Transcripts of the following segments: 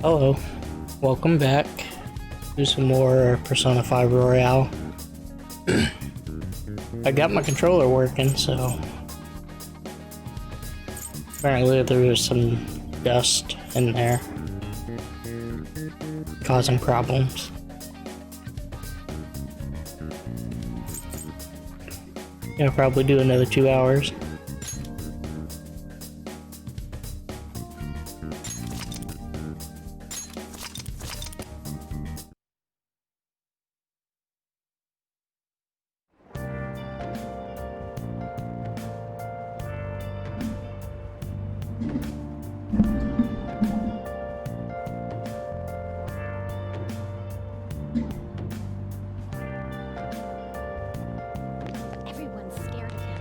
Hello, welcome back. Do some more Persona 5 Royale. I got my controller working, so apparently there was some dust in there causing problems. Gonna probably do another 2 hours. Everyone's scared of him.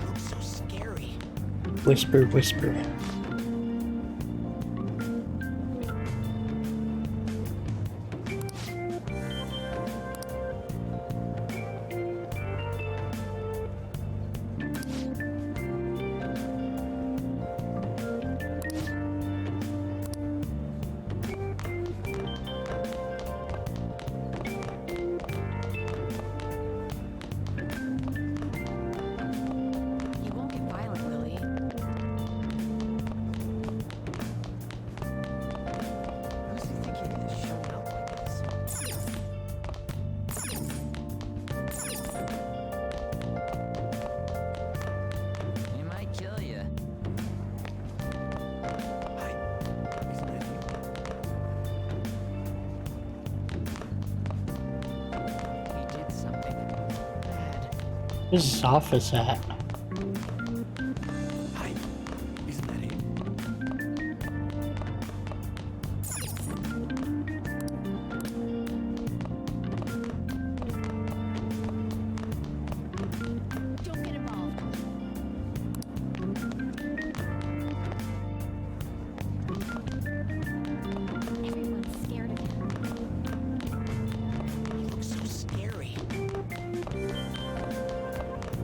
Looks so scary. Whisper, whisper. You won't get violent, Lily. Who does he think he is showing up like this? He might kill you. Hi. Isn't that you? He did something bad. Where's his office at? Hi. Isn't that him? Don't get involved. Everyone's scared of him. He looks so scary.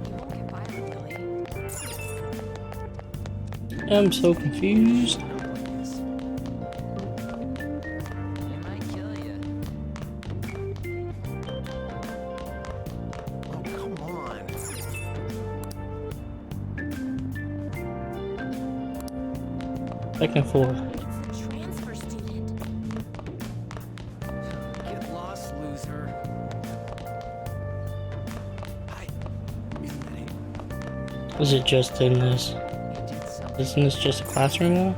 You won't get violent, Lily. I'm so confused. Showing up like this. He might kill you. Oh, come on. Second floor. It's the transfer student. Get lost, loser. Hi. Isn't that him? Is it just in this? He did something. Isn't this just a classroom wall?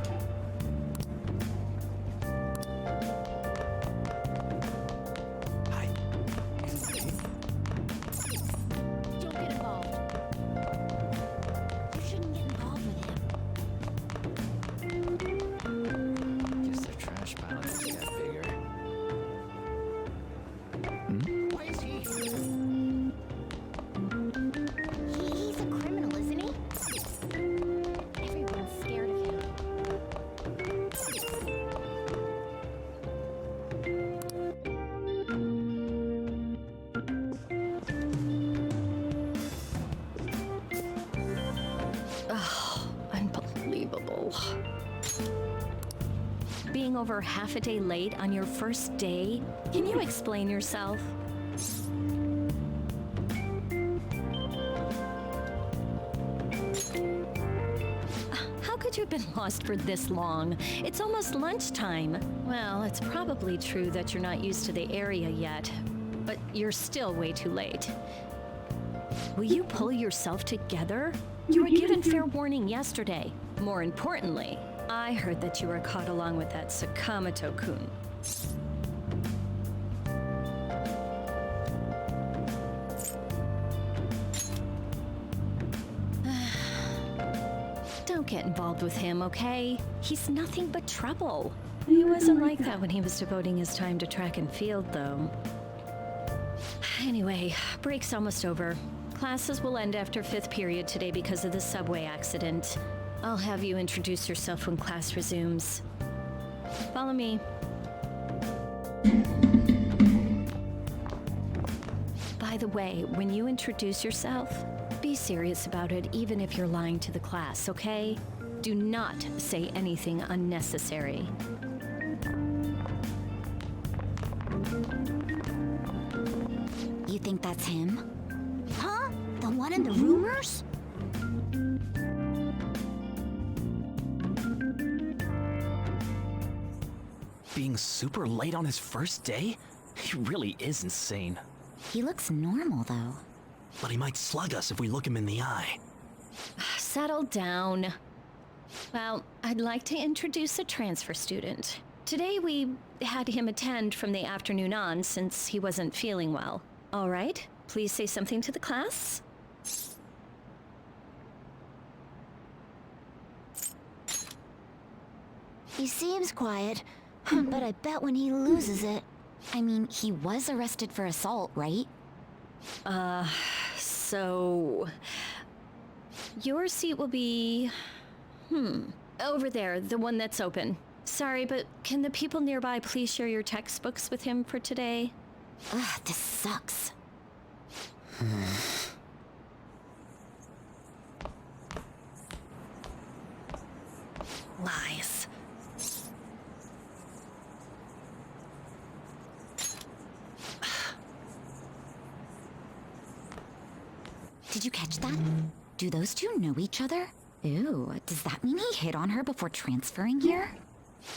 Hi. Isn't that him? Don't get involved. You shouldn't get involved with him. Guess their trash pile just got bigger. Why is he? He's a criminal, isn't he? Everyone's scared of him. Unbelievable. Being over half a day late on your first day? Can you explain yourself? How could you have been lost for this long? It's almost lunchtime. Well, it's probably true that you're not used to the area yet, but you're still way too late. Will you pull yourself together? You were given fair warning yesterday. More importantly, I heard that you were caught along with that Sakamoto-kun. Don't get involved with him, okay? He's nothing but trouble. He wasn't like that when he was devoting his time to track and field, though. Anyway, break's almost over. Classes will end after 5th period today because of the subway accident. I'll have you introduce yourself when class resumes. Follow me. By the way, when you introduce yourself, be serious about it even if you're lying to the class, okay? Do not say anything unnecessary. You think that's him? Huh? The one in the rumors? Being super late on his first day? He really is insane. He looks normal, though. But he might slug us if we look him in the eye. Settle down. Well, I'd like to introduce a transfer student. Today we had him attend from the afternoon on since he wasn't feeling well. All right, please say something to the class. He seems quiet, but I bet when he loses it... I mean, he was arrested for assault, right? So... Your seat will be... over there, the one that's open. Sorry, but can the people nearby please share your textbooks with him for today? Ugh, this sucks. Lies. Did you catch that? Do those two know each other? Ew, does that mean he hit on her before transferring here?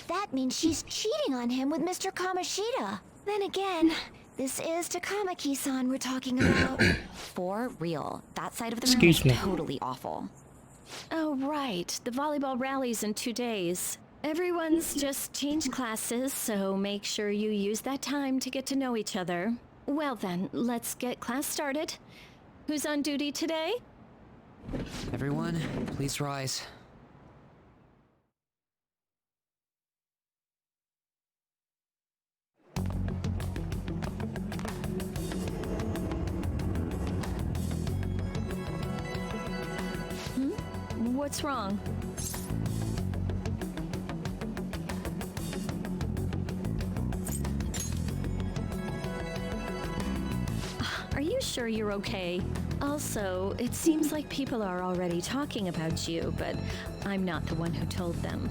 That means she's cheating on him with Mr. Kamoshida. Then again, this is Takamaki-san we're talking about. For real, that side of the room Excuse is me. totally awful. Oh, right. The volleyball rally's in 2 days. Everyone's just changed classes, so make sure you use that time to get to know each other. Well then, let's get class started. Who's on duty today? Everyone, please rise. What's wrong? Are you sure you're okay? Also, it seems like people are already talking about you, but I'm not the one who told them.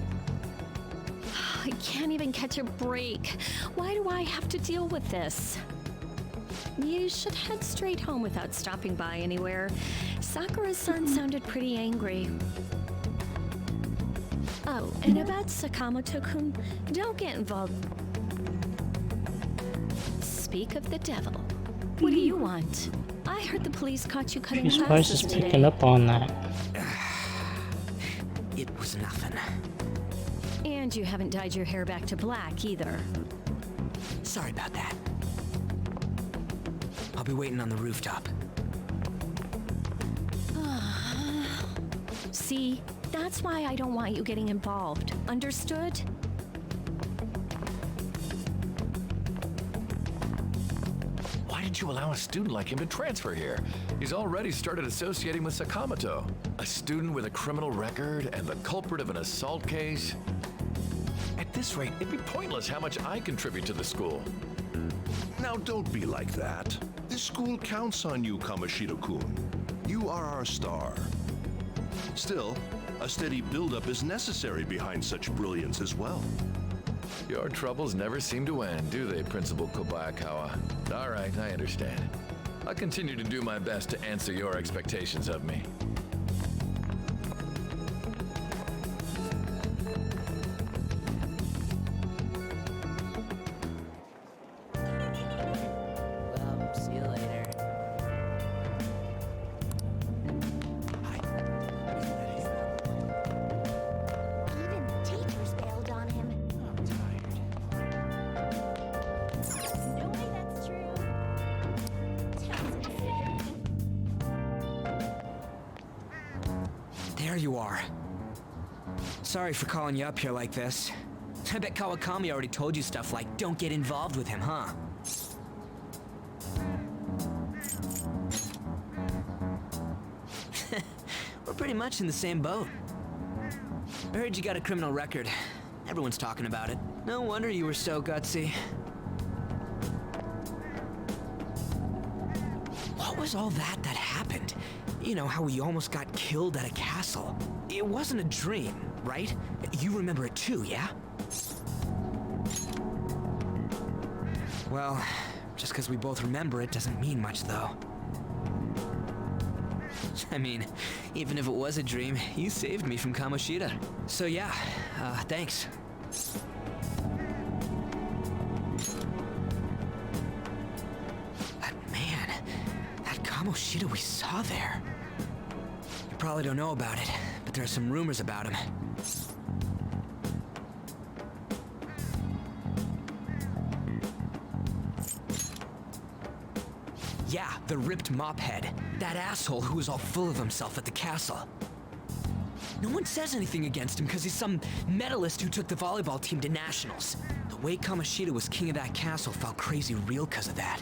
I can't even catch a break. Why do I have to deal with this? You should head straight home without stopping by anywhere. Sakura-san sounded pretty angry. Oh, and about Sakamoto-kun, don't get involved. Speak of the devil. What do you want? I heard the police caught you cutting Jesus Christ classes is today. picking up on that. It was nothing. And you haven't dyed your hair back to black either. Sorry about that. I'll be waiting on the rooftop. See, that's why I don't want you getting involved. Understood? Why did you allow a student like him to transfer here? He's already started associating with Sakamoto. A student with a criminal record and the culprit of an assault case? At this rate, it'd be pointless how much I contribute to the school. Now don't be like that. This school counts on you, Kamoshida-kun. You are our star. Still, a steady buildup is necessary behind such brilliance as well. Your troubles never seem to end, do they, Principal Kobayakawa? All right, I understand. I'll continue to do my best to answer your expectations of me. Well, see you later. Even the teachers bailed on him. I'm tired. No way that's true. There you are. Sorry for calling you up here like this. I bet Kawakami already told you stuff like, don't get involved with him, huh? We're pretty much in the same boat. I heard you got a criminal record. Everyone's talking about it. No wonder you were so gutsy. What was all that happened? You know, how we almost got killed at a castle. It wasn't a dream, right? You remember it too, yeah? Well, just because we both remember it doesn't mean much, though. I mean, even if it was a dream, you saved me from Kamoshida. So yeah, thanks. But man, that Kamoshida we saw there. You probably don't know about it, but there are some rumors about him. Yeah, the ripped mop head. That asshole who was all full of himself at the castle. No one says anything against him because he's some medalist who took the volleyball team to nationals. The way Kamoshida was king of that castle felt crazy real because of that.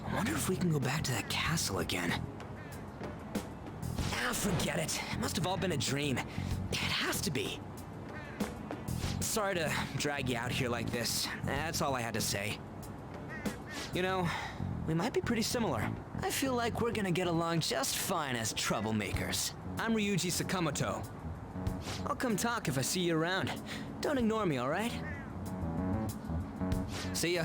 I wonder if we can go back to that castle again. Ah, forget it. It must have all been a dream. It has to be. Sorry to drag you out here like this. That's all I had to say. You know, we might be pretty similar. I feel like we're gonna get along just fine as troublemakers. I'm Ryuji Sakamoto. I'll come talk if I see you around. Don't ignore me, alright? See ya.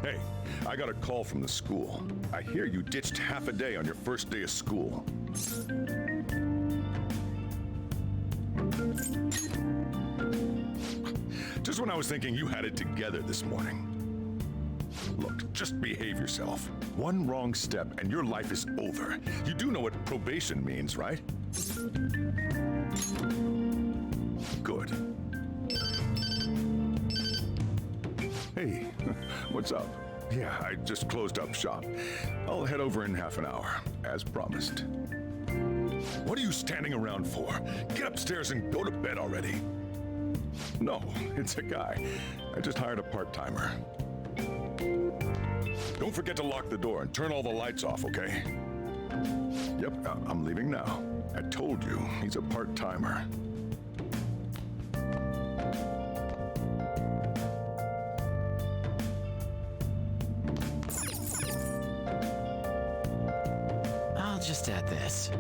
Hey, I got a call from the school. I hear you ditched half a day on your first day of school. Just when I was thinking you had it together this morning. Look, just behave yourself. One wrong step and your life is over. You do know what probation means, right? Good. Hey, what's up? Yeah, I just closed up shop. I'll head over in half an hour, as promised. What are you standing around for? Get upstairs and go to bed already. No, it's a guy. I just hired a part-timer. Don't forget to lock the door and turn all the lights off, okay? Yep, I'm leaving now. I told you, he's a part-timer. I'll just add this.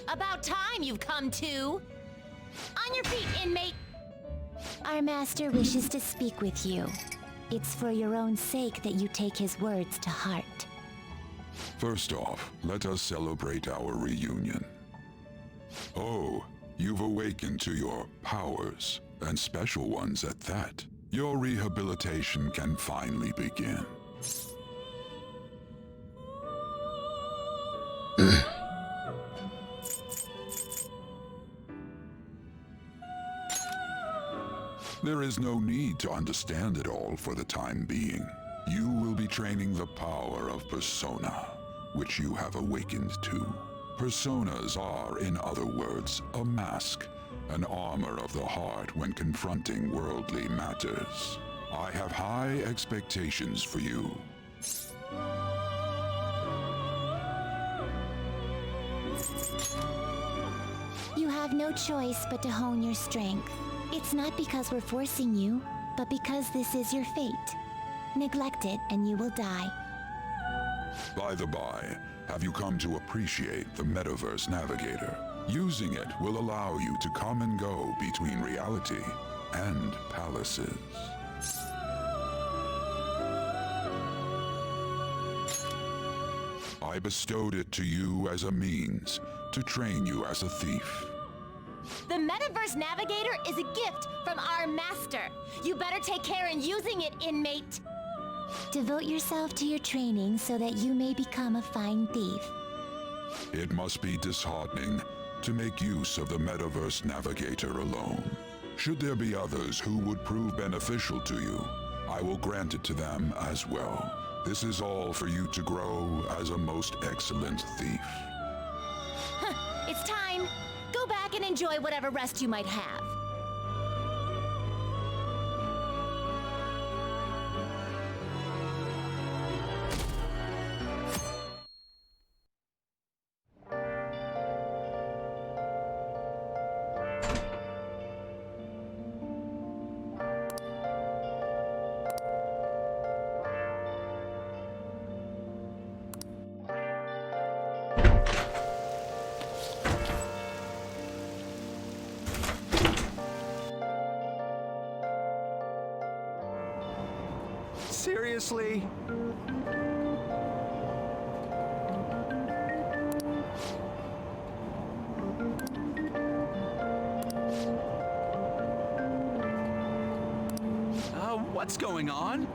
About time you've come to. On your feet, inmate. Our master wishes to speak with you. It's for your own sake that you take his words to heart. First off, let us celebrate our reunion. Oh, you've awakened to your powers, and special ones at that. Your rehabilitation can finally begin. There is no need to understand it all for the time being. You will be training the power of persona, which you have awakened to. Personas are, in other words, a mask, an armor of the heart when confronting worldly matters. I have high expectations for you. You have no choice but to hone your strength. It's not because we're forcing you, but because this is your fate. Neglect it and you will die. By the by, have you come to appreciate the Metaverse Navigator? Using it will allow you to come and go between reality and palaces. I bestowed it to you as a means to train you as a thief. The Metaverse Navigator is a gift from our master. You better take care in using it, inmate. Devote yourself to your training so that you may become a fine thief. It must be disheartening to make use of the Metaverse Navigator alone. Should there be others who would prove beneficial to you, I will grant it to them as well. This is all for you to grow as a most excellent thief. It's time. Go back and enjoy whatever rest you might have. Seriously? What's going on?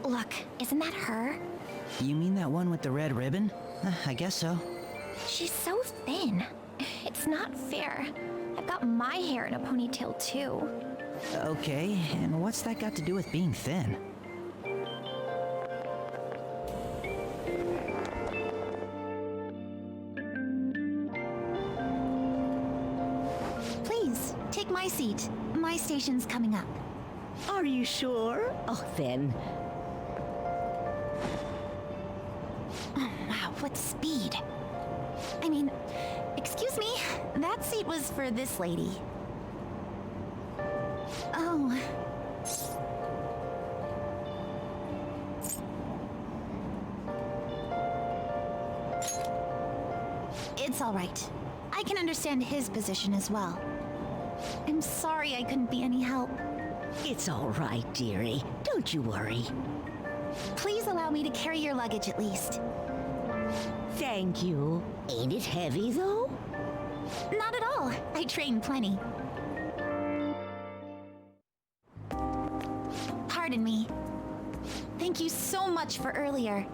Look, isn't that her? You mean that one with the red ribbon? I guess so. She's so thin. It's not fair. I've got my hair in a ponytail too. Okay, and what's that got to do with being thin? Please, take my seat. My station's coming up. Are you sure? Oh, then. Oh, wow, what speed. I mean, excuse me, that seat was for this lady. Oh. It's all right. I can understand his position as well. I'm sorry I couldn't be any help. It's all right, dearie. Don't you worry. Please allow me to carry your luggage at least. Thank you. Ain't it heavy, though? Not at all. I train plenty. Pardon me. Thank you so much for earlier.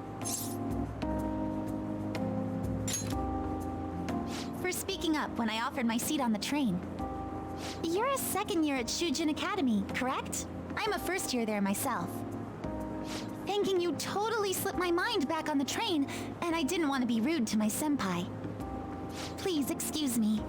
For speaking up when I offered my seat on the train. You're a second year at Shujin Academy, correct? I'm a first year there myself. Thanking you totally slipped my mind back on the train, and I didn't want to be rude to my senpai. Please excuse me.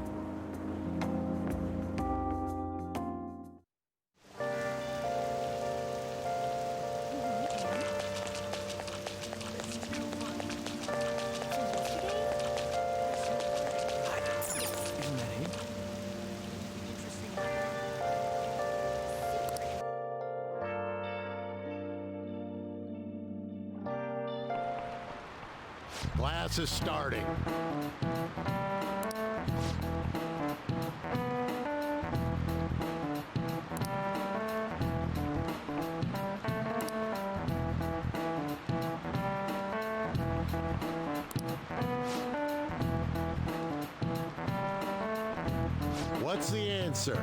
Class is starting. What's the answer?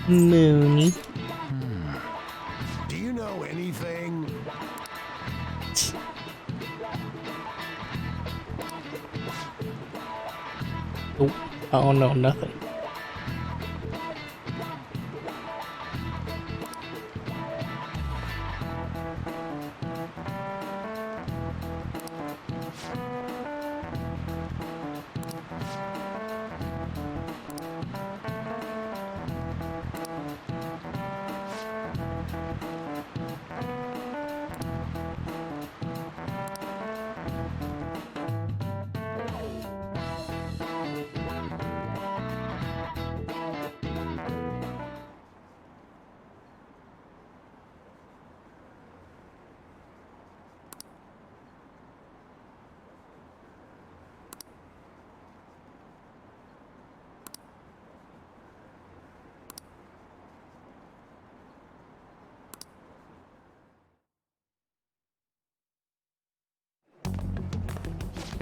Mooney. Do you know anything? Oh, I don't know nothing.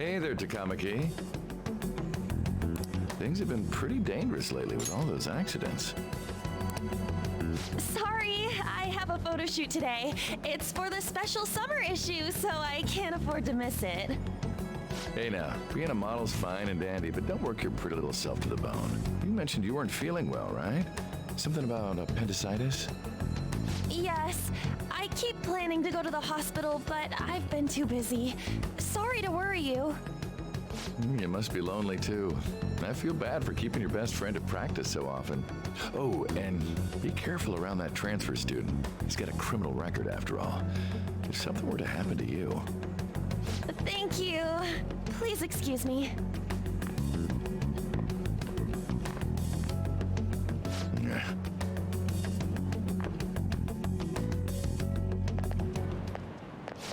Hey there, Takamaki. Things have been pretty dangerous lately with all those accidents. Sorry, I have a photo shoot today. It's for the special summer issue, so I can't afford to miss it. Hey now, being a model's fine and dandy, but don't work your pretty little self to the bone. You mentioned you weren't feeling well, right? Something about appendicitis? Yes, I keep planning to go to the hospital, but I've been too busy. Sorry to worry you. You must be lonely too. I feel bad for keeping your best friend at practice so often. Oh, and be careful around that transfer student. He's got a criminal record after all. If something were to happen to you. Thank you. Please excuse me.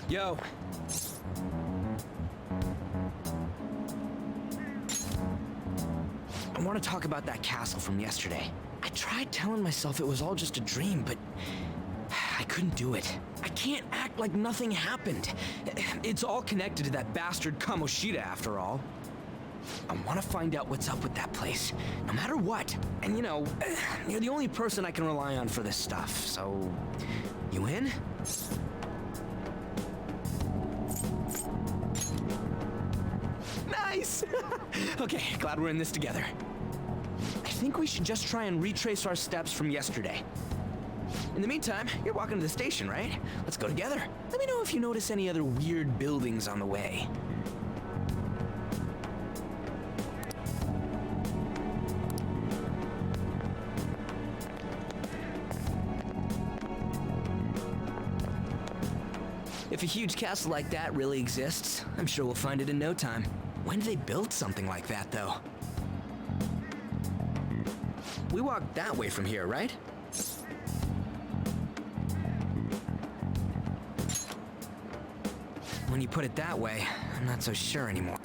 Yo. I want to talk about that castle from yesterday. I tried telling myself it was all just a dream, but I couldn't do it. I can't act like nothing happened. It's all connected to that bastard Kamoshida after all. I want to find out what's up with that place, no matter what. And you know, you're the only person I can rely on for this stuff, so... You in? Nice! Okay, glad we're in this together. I think we should just try and retrace our steps from yesterday. In the meantime, you're walking to the station, right? Let's go together. Let me know if you notice any other weird buildings on the way. If a huge castle like that really exists, I'm sure we'll find it in no time. When did they build something like that, though? We walked that way from here, right? When you put it that way, I'm not so sure anymore.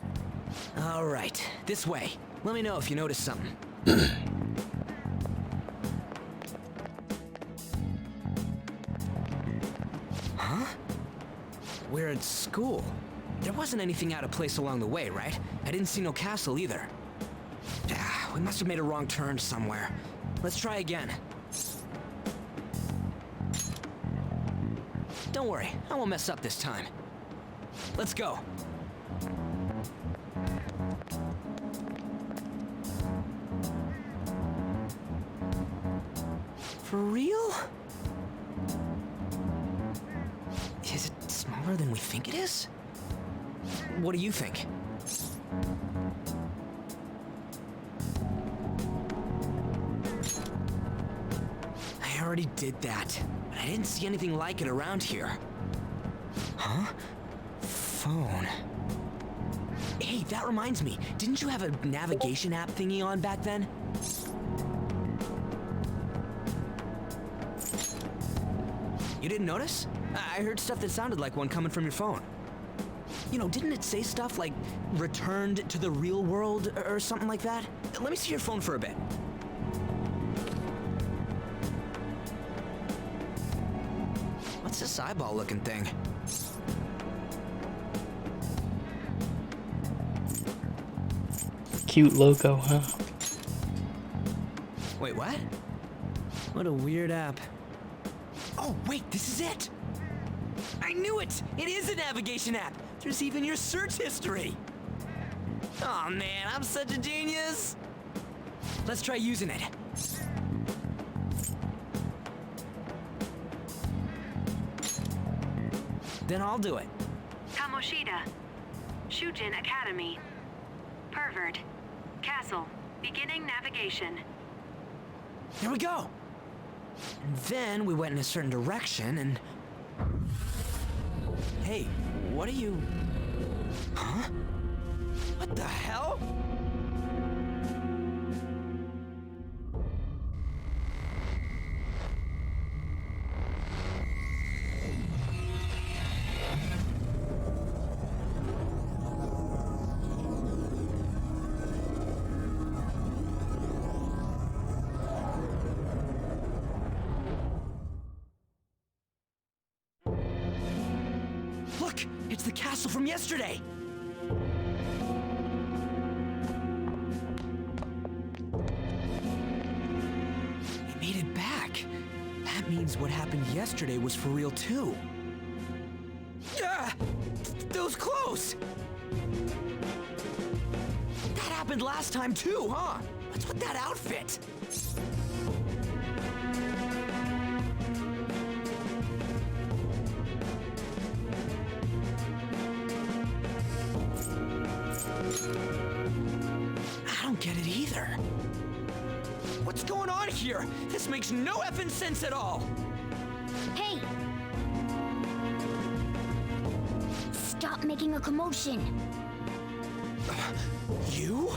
All right, this way. Let me know if you notice something. Huh? We're at school. There wasn't anything out of place along the way, right? I didn't see no castle either. We must have made a wrong turn somewhere. Let's try again. Don't worry, I won't mess up this time. Let's go. For real? Is it smaller than we think it is? What do you think? I already did that, but I didn't see anything like it around here. Huh? Phone. Hey, that reminds me. Didn't you have a navigation app thingy on back then? You didn't notice? I heard stuff that sounded like one coming from your phone. You know, didn't it say stuff like returned to the real world or something like that? Let me see your phone for a bit. What's this eyeball looking thing? Cute logo, huh? Wait, what? What a weird app. Oh, wait, this is it! I knew it! It is a navigation app! There's even your search history! Oh man, I'm such a genius! Let's try using it. Then I'll do it. Kamoshida. Shujin Academy. Pervert. Castle. Beginning navigation. Here we go! And then we went in a certain direction and... Hey, what are you... Huh? What the hell? Look, it's the castle from yesterday. That means what happened yesterday was for real too. Ah! That was close! That happened last time too, huh? What's with that outfit? I don't get it either. What's going on here? This makes no effing sense at all. Hey! Stop making a commotion. You?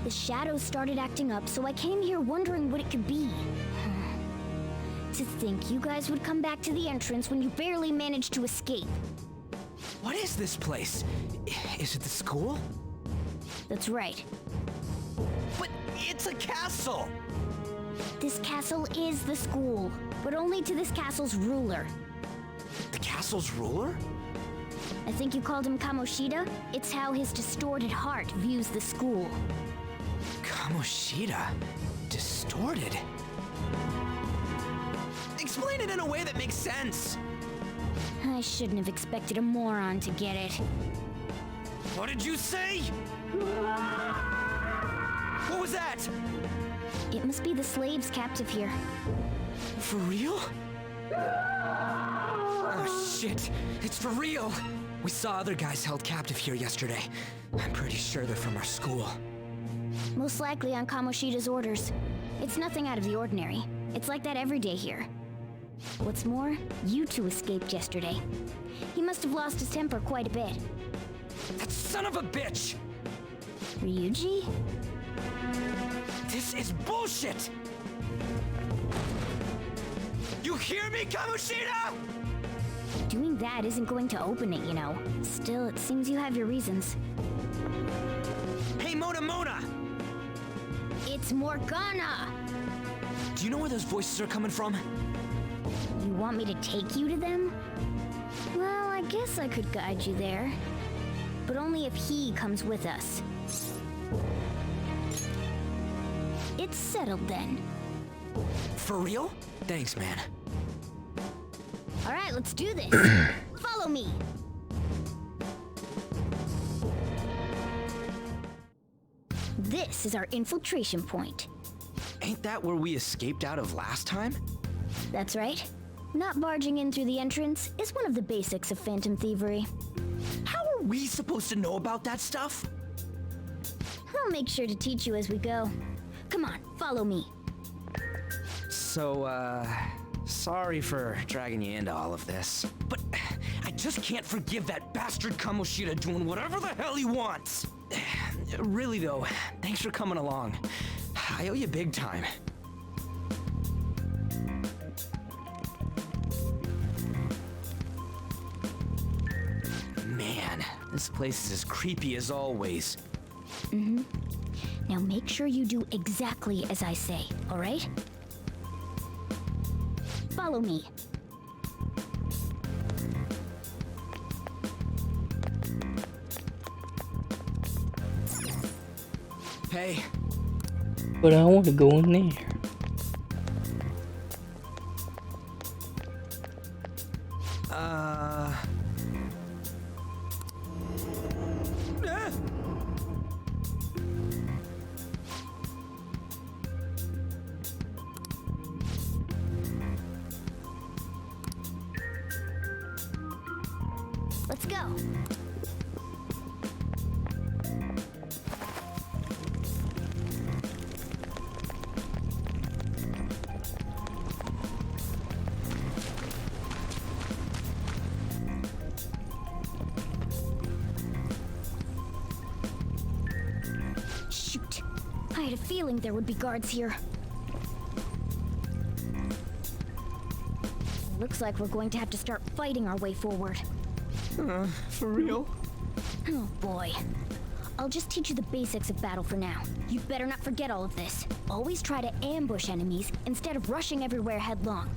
The shadows started acting up, so I came here wondering what it could be. To think you guys would come back to the entrance when you barely managed to escape. What is this place? Is it the school? That's right. But it's a castle! This castle is the school, but only to this castle's ruler. The castle's ruler? I think you called him Kamoshida? It's how his distorted heart views the school. Kamoshida? Distorted? Explain it in a way that makes sense! I shouldn't have expected a moron to get it. What did you say? What was that? It must be the slaves captive here. For real? Oh shit, it's for real! We saw other guys held captive here yesterday. I'm pretty sure they're from our school. Most likely on Kamoshida's orders. It's nothing out of the ordinary. It's like that every day here. What's more, you two escaped yesterday. He must have lost his temper quite a bit. That son of a bitch! Ryuji? This is bullshit! You hear me, Kamoshida?! Doing that isn't going to open it, you know. Still, it seems you have your reasons. Hey, Mona! It's Morgana! Do you know where those voices are coming from? You want me to take you to them? Well, I guess I could guide you there. But only if he comes with us. It's settled then. For real? Thanks, man. Alright, let's do this. Follow me! This is our infiltration point. Ain't that where we escaped out of last time? That's right. Not barging in through the entrance is one of the basics of phantom thievery. How are we supposed to know about that stuff? I'll make sure to teach you as we go. Come on, follow me. So, sorry for dragging you into all of this, but I just can't forgive that bastard Kamoshida doing whatever the hell he wants. Really though, thanks for coming along. I owe you big time. Man, this place is as creepy as always. Mm-hmm. Now make sure you do exactly as I say, all right? Follow me. Hey. But I want to go in there. Let's go. Shoot. I had a feeling there would be guards here. Looks like we're going to have to start fighting our way forward. For real? Oh boy. I'll just teach you the basics of battle for now. You better not forget all of this. Always try to ambush enemies instead of rushing everywhere headlong.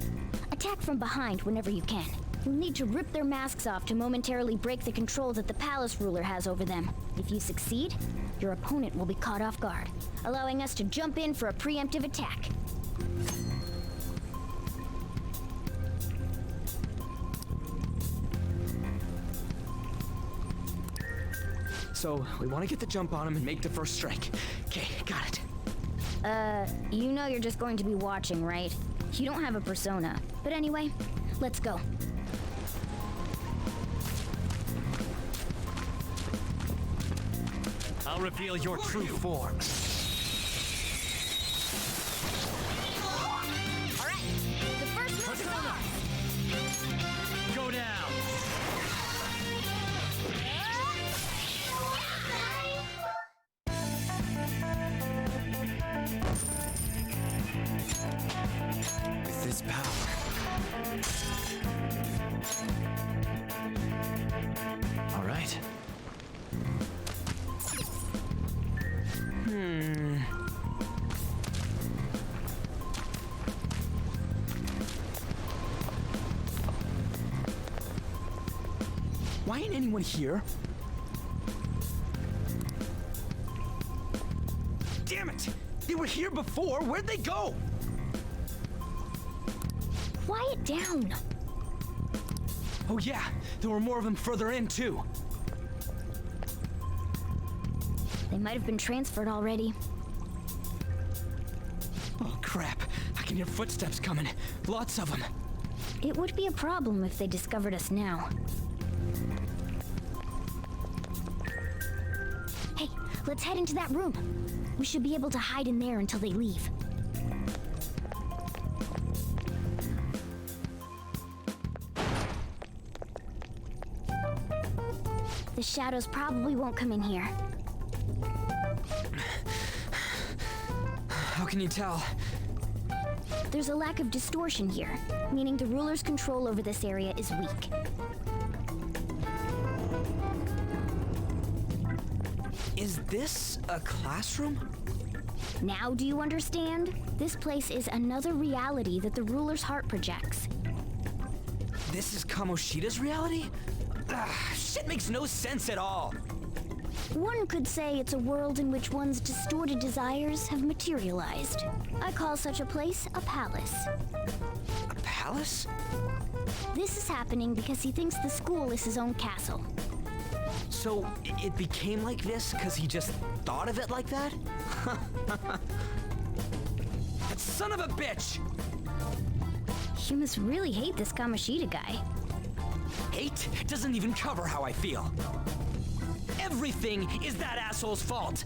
Attack from behind whenever you can. You'll need to rip their masks off to momentarily break the control that the palace ruler has over them. If you succeed, your opponent will be caught off guard, allowing us to jump in for a preemptive attack. So we want to get the jump on him and make the first strike. Okay, got it. You know you're just going to be watching, right? You don't have a persona. But anyway, let's go. I'll reveal your true form. Alright, the first move is off! Go down. With this power. All right. Why ain't anyone here? Damn it! They were here before. Where'd they go? Quiet down. Oh yeah, there were more of them further in too. They might have been transferred already. Oh crap, I can hear footsteps coming. Lots of them. It would be a problem if they discovered us now. Hey, let's head into that room. We should be able to hide in there until they leave. The shadows probably won't come in here. How can you tell? There's a lack of distortion here, meaning the ruler's control over this area is weak. Is this a classroom? Now do you understand? This place is another reality that the ruler's heart projects. This is Kamoshida's reality? Shit makes no sense at all. One could say it's a world in which one's distorted desires have materialized. I call such a place a palace. A palace? This is happening because he thinks the school is his own castle. So it became like this because he just thought of it like that? That son of a bitch! You must really hate this Kamoshida guy. Hate doesn't even cover how I feel. Everything is that asshole's fault.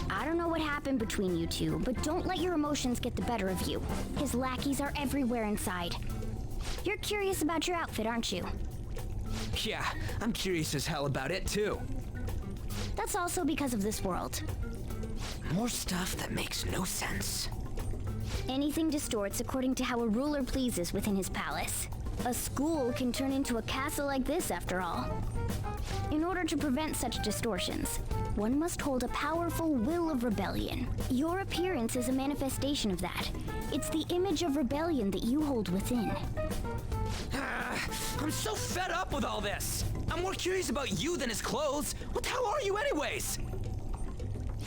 I don't know what happened between you two, but don't let your emotions get the better of you. His lackeys are everywhere inside. You're curious about your outfit, aren't you? Yeah, I'm curious as hell about it too. That's also because of this world. More stuff that makes no sense. Anything distorts according to how a ruler pleases within his palace. A school can turn into a castle like this, after all. In order to prevent such distortions, one must hold a powerful will of rebellion. Your appearance is a manifestation of that. It's the image of rebellion that you hold within. I'm so fed up with all this. I'm more curious about you than his clothes. What the hell are you anyways?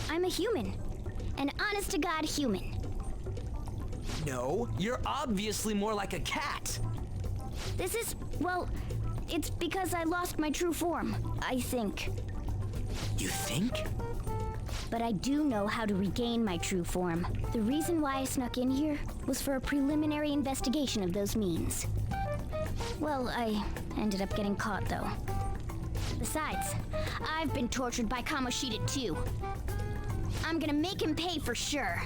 I'm a human. An honest-to-God human. No, you're obviously more like a cat. This is, well, it's because I lost my true form, I think. You think? But I do know how to regain my true form. The reason why I snuck in here was for a preliminary investigation of those means. Well, I ended up getting caught, though. Besides, I've been tortured by Kamoshida, too. I'm gonna make him pay for sure.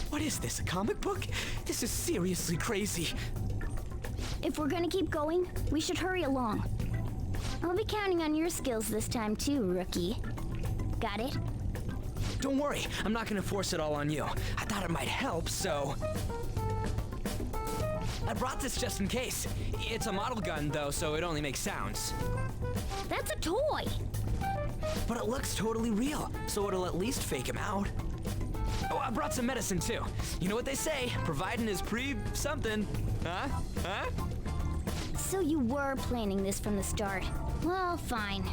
What is this, a comic book? This is seriously crazy. If we're gonna keep going, we should hurry along. I'll be counting on your skills this time, too, rookie. Got it? Don't worry, I'm not gonna force it all on you. I thought it might help, so... I brought this just in case. It's a model gun, though, so it only makes sounds. That's a toy! But it looks totally real, so it'll at least fake him out. Oh, I brought some medicine, too. You know what they say, providing is something. Huh? Huh? So you were planning this from the start. Well, fine.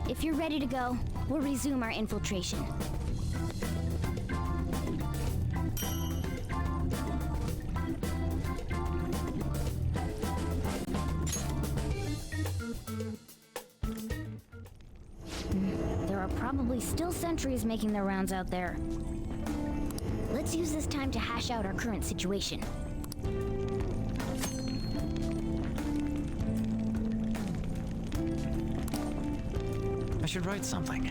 If you're ready to go, we'll resume our infiltration. Probably still sentries making their rounds out there. Let's use this time to hash out our current situation. I should write something.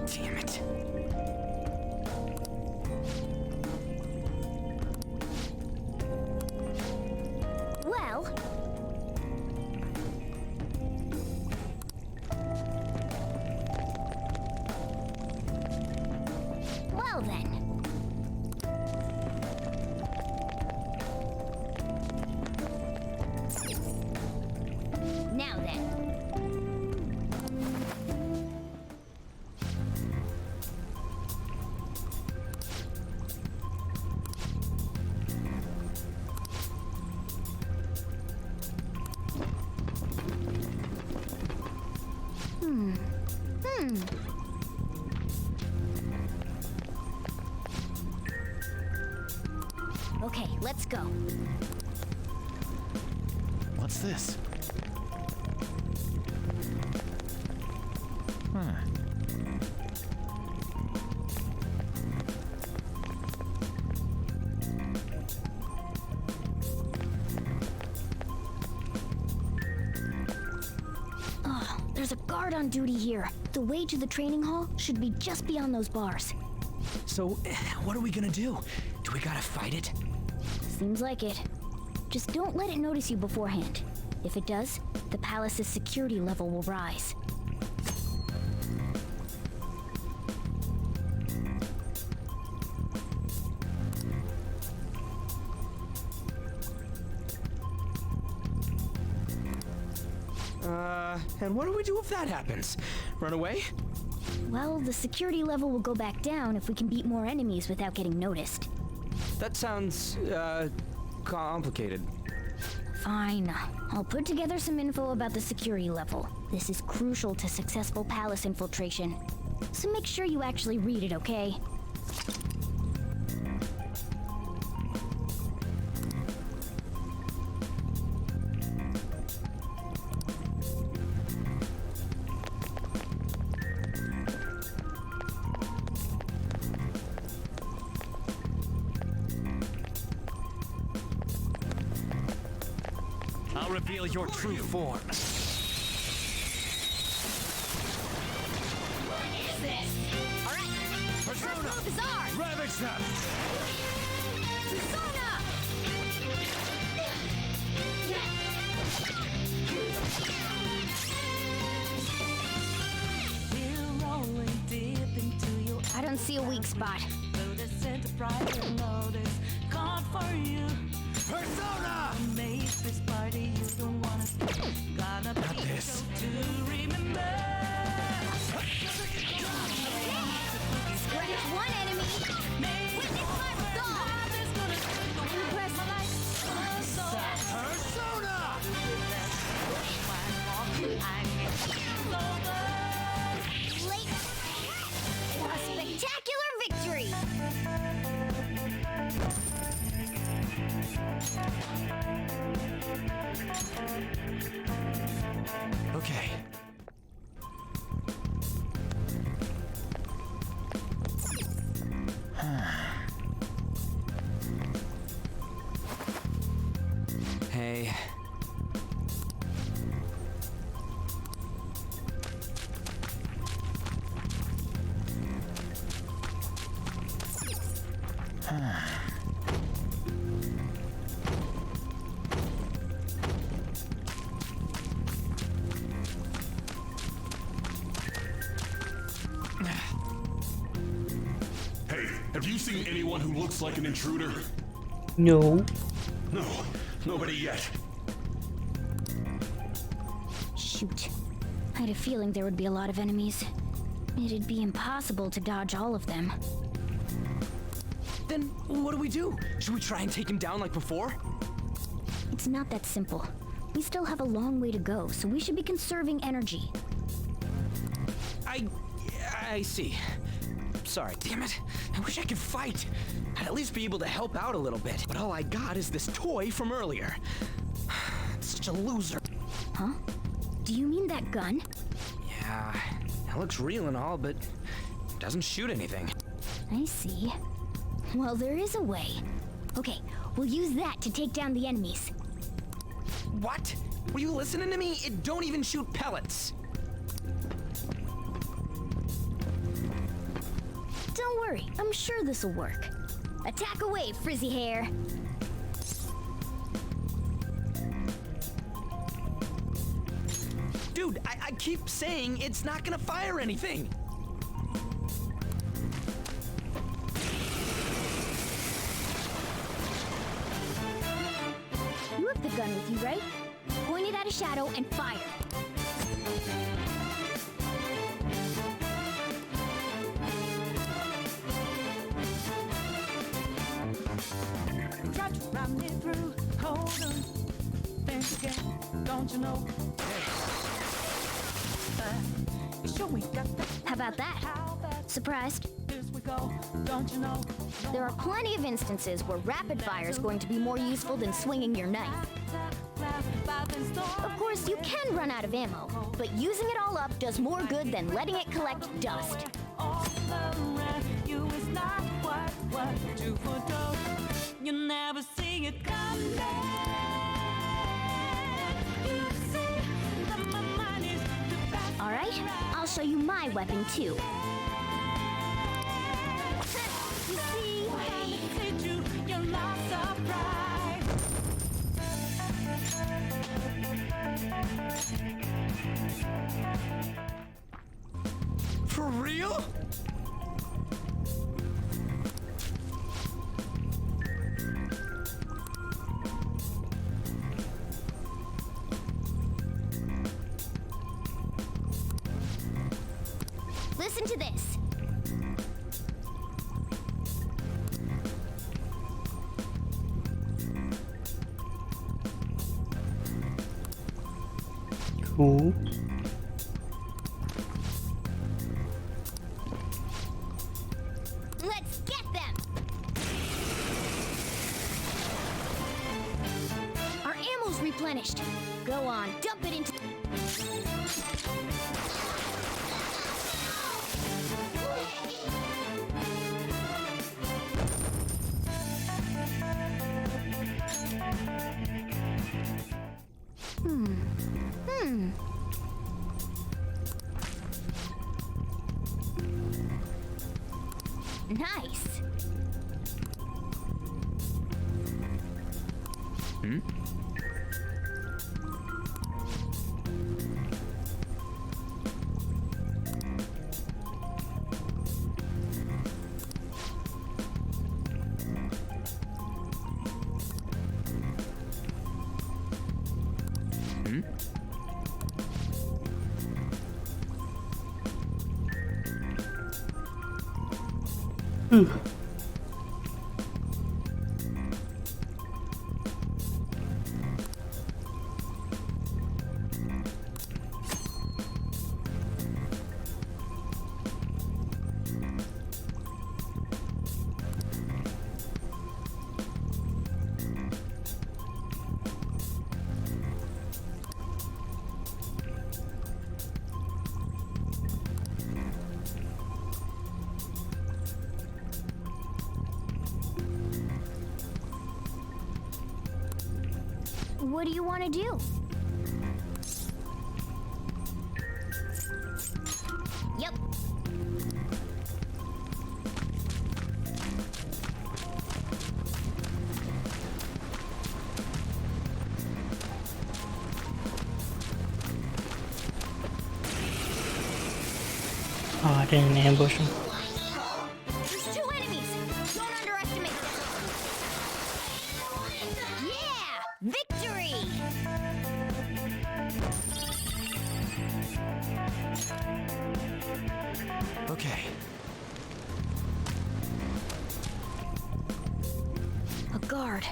Damn it. Well... Well then. Now then. Okay, let's go. What's this? Oh, there's a guard on duty here. The way to the training hall should be just beyond those bars. So, what are we gonna do? Do we gotta fight it? Seems like it. Just don't let it notice you beforehand. If it does, the palace's security level will rise. And what do we do if that happens? Run away? Well, the security level will go back down if we can beat more enemies without getting noticed. That sounds, complicated. Fine. I'll put together some info about the security level. This is crucial to successful palace infiltration. So make sure you actually read it, okay? I'll reveal your true form. Alright! Persona! First move is ours! Ravage them! Persona! I don't see a weak spot. Persona! Not this. Scratch one enemy! Witness my resolve! Persona! Late. A spectacular victory! Okay. Hey. Hey, have you seen anyone who looks like an intruder? No. No, nobody yet. Shoot. I had a feeling there would be a lot of enemies. It'd be impossible to dodge all of them. Then what do we do? Should we try and take him down like before? It's not that simple. We still have a long way to go, so we should be conserving energy. I see. sorry. Damn it. I wish I could fight. I'd at least be able to help out a little bit. But all I got is this toy from earlier. Such a loser. Huh? Do you mean that gun? Yeah, it looks real and all, but it doesn't shoot anything. I see. Well, there is a way. Okay, we'll use that to take down the enemies. What? Were you listening to me? It don't even shoot pellets. Don't worry, I'm sure this'll work. Attack away, frizzy hair. Dude, I keep saying it's not gonna fire anything. You have the gun with you, right? Point it at a shadow and fire. Try to run me through. Hold on. Think again. Don't you know? Sure we got that. How about that? Surprised? This we go. Don't you know? There are plenty of instances where rapid fire is going to be more useful than swinging your knife. Of course, you can run out of ammo, but using it all up does more good than letting it collect dust. You is not what you foretold. You never see it coming. You see that my mind is the best. All right, I'll show you my weapon too. You see, I did you, you're lost of pride. For real? Listen to this. Cool. Let's get them! Our ammo's replenished. Go on, dump it into... Nice. What do you want to do? Yep. Oh, I didn't ambush him. There's two enemies. Don't underestimate them. Yeah! Victory! Okay. A guard.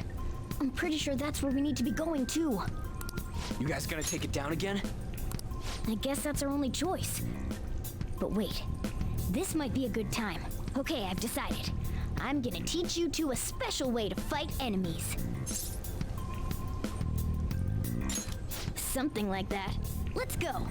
I'm pretty sure that's where we need to be going too. You guys gonna take it down again? I guess that's our only choice. But wait, this might be a good time. Okay, I've decided. I'm gonna teach you two a special way to fight enemies. Something like that. Let's go.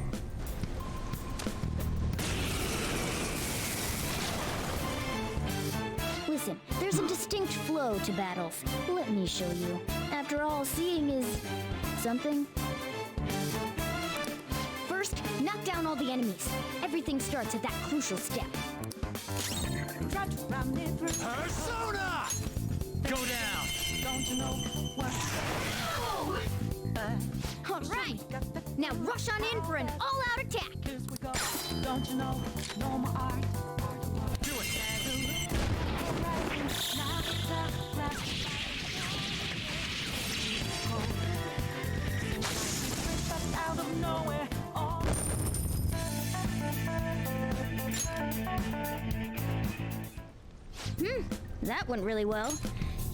Listen, there's a distinct flow to battles. Let me show you. After all, seeing is something. First, knock down all the enemies. Everything starts at that crucial step. Persona! Go down! Don't you know what? All right. Now rush on in for an all-out attack. Here we go. Don't you know? No more art. Do it! Out of nowhere. That went really well.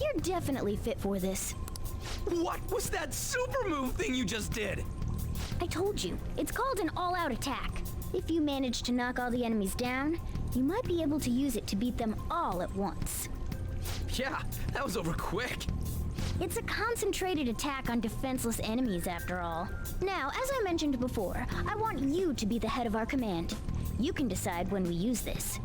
You're definitely fit for this. What was that super move thing you just did? I told you, it's called an all-out attack. If you manage to knock all the enemies down, you might be able to use it to beat them all at once. Yeah, that was over quick. It's a concentrated attack on defenseless enemies, after all. Now, as I mentioned before, I want you to be the head of our command. You can decide when we use this.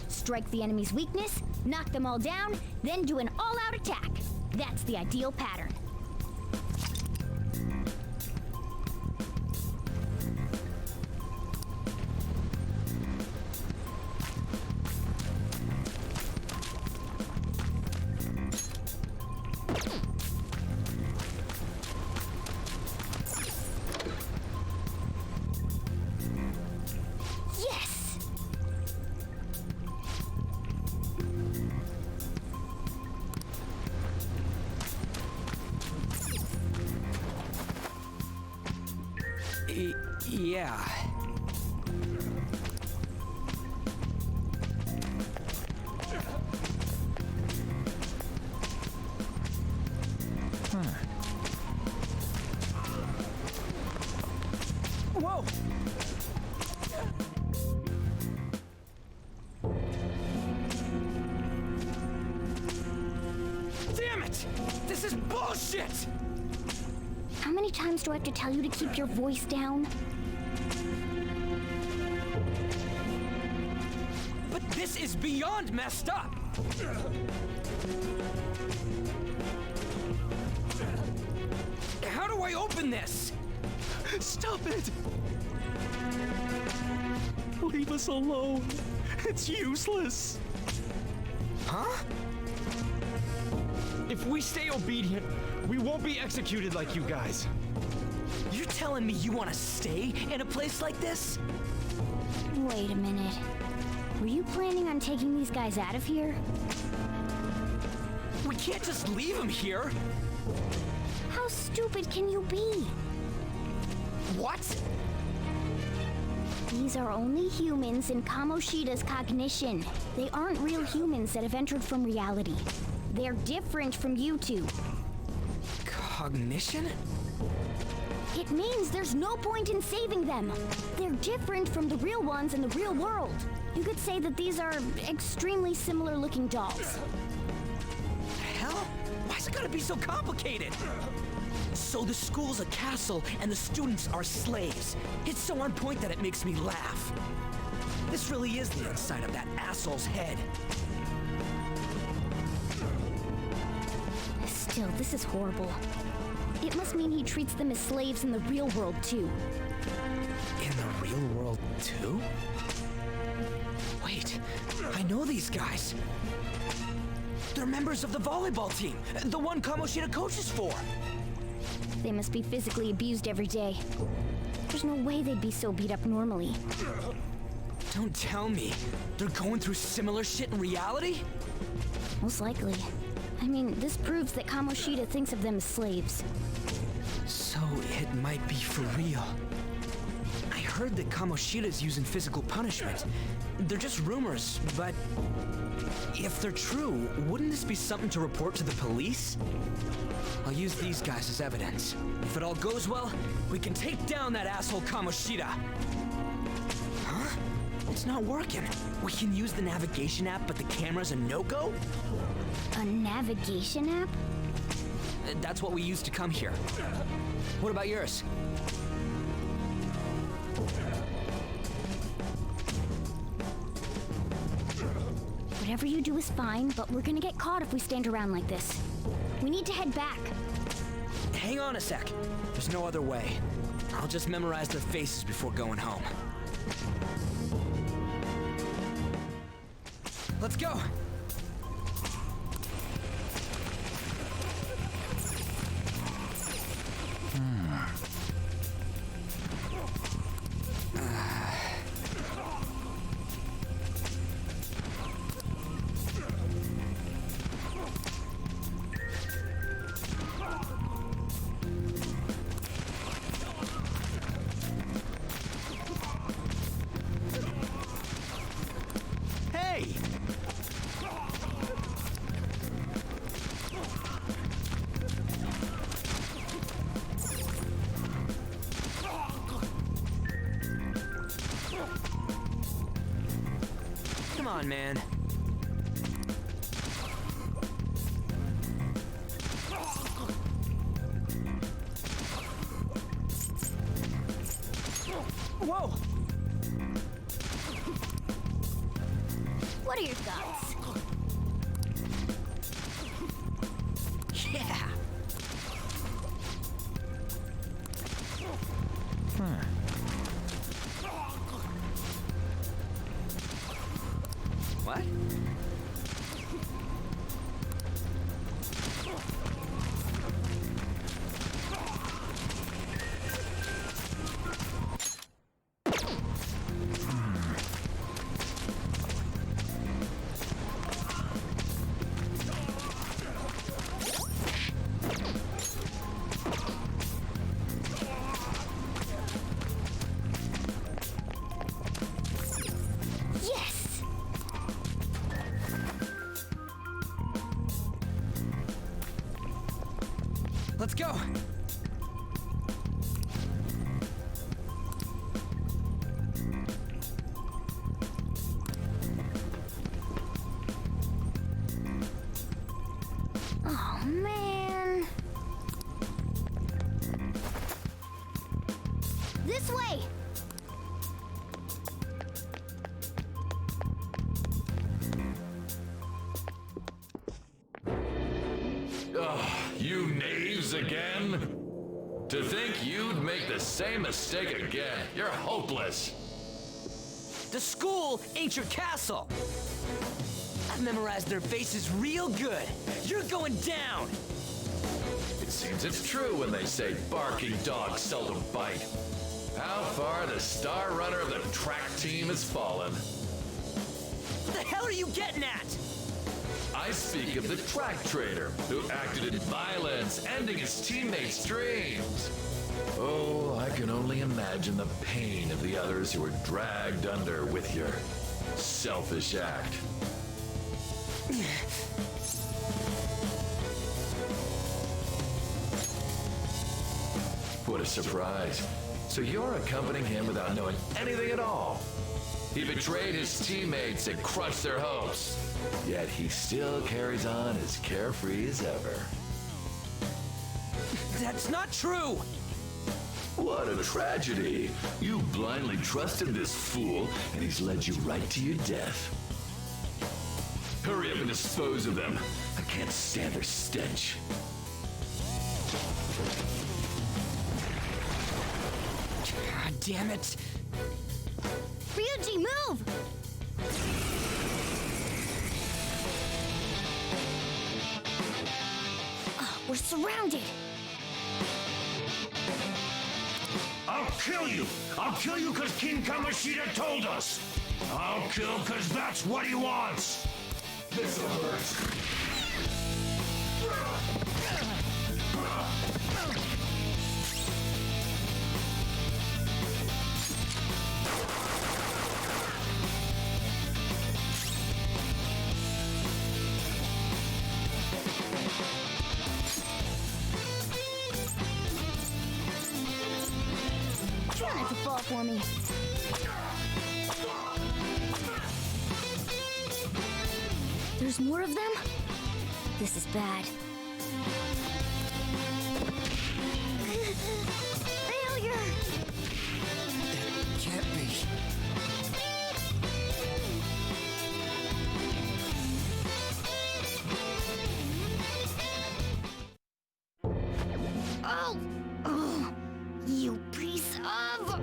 Strike the enemy's weakness, knock them all down, then do an all-out attack. That's the ideal pattern. Yeah. Whoa! Damn it! This is bullshit! How many times do I have to tell you to keep your voice down? But this is beyond messed up! How do I open this? Stop it! Leave us alone. It's useless. Huh? If we stay obedient, we won't be executed like you guys. You're telling me you want to stay in a place like this? Wait a minute. Were you planning on taking these guys out of here? We can't just leave them here. How stupid can you be? What? These are only humans in Kamoshida's cognition. They aren't real humans that have entered from reality. They're different from you two. Cognition? It means there's no point in saving them. They're different from the real ones in the real world. You could say that these are extremely similar looking dolls. Hell? Why's it gotta be so complicated? So the school's a castle and the students are slaves. It's so on point that it makes me laugh. This really is the inside of that asshole's head. Still, this is horrible. It must mean he treats them as slaves in the real world, too. In the real world, too? Wait, I know these guys. They're members of the volleyball team, the one Kamoshida coaches for. They must be physically abused every day. There's no way they'd be so beat up normally. Don't tell me. They're going through similar shit in reality? Most likely. I mean, this proves that Kamoshida thinks of them as slaves. So it might be for real. I heard that Kamoshida's using physical punishment. They're just rumors, but if they're true, wouldn't this be something to report to the police? I'll use these guys as evidence. If it all goes well, we can take down that asshole Kamoshida. Huh? It's not working. We can use the navigation app, but the camera's a no-go? A navigation app? That's what we used to come here. What about yours? Whatever you do is fine, but we're gonna get caught if we stand around like this. We need to head back. Hang on a sec. There's no other way. I'll just memorize their faces before going home. Let's go! Hey! Come on, man. Whoa! What are your thoughts? Yeah! What? Yes! Let's go! Oh, man. This way! You knaves again? To think you'd make the same mistake again. You're hopeless. The school ain't your castle! I've memorized their faces real good. You're going down! It seems it's true when they say barking dogs seldom bite. How far the star runner of the track team has fallen. What the hell are you getting at? I speak of the track trader who acted in violence, ending his teammates' dreams. Oh, I can only imagine the pain of the others who were dragged under with your selfish act. What a surprise. So you're accompanying him without knowing anything at all. He betrayed his teammates and crushed their hopes. Yet he still carries on as carefree as ever. That's not true! What a tragedy. You blindly trusted this fool, and he's led you right to your death. Hurry up and dispose of them. I can't stand their stench. God damn it! Ryuji, move! Oh, we're surrounded! I'll kill you! I'll kill you because King Kamoshida told us! I'll kill because that's what he wants! This'll hurt. ball for me. There's more of them? This is bad. Failure! Can't be. Oh! Oh! You piece of...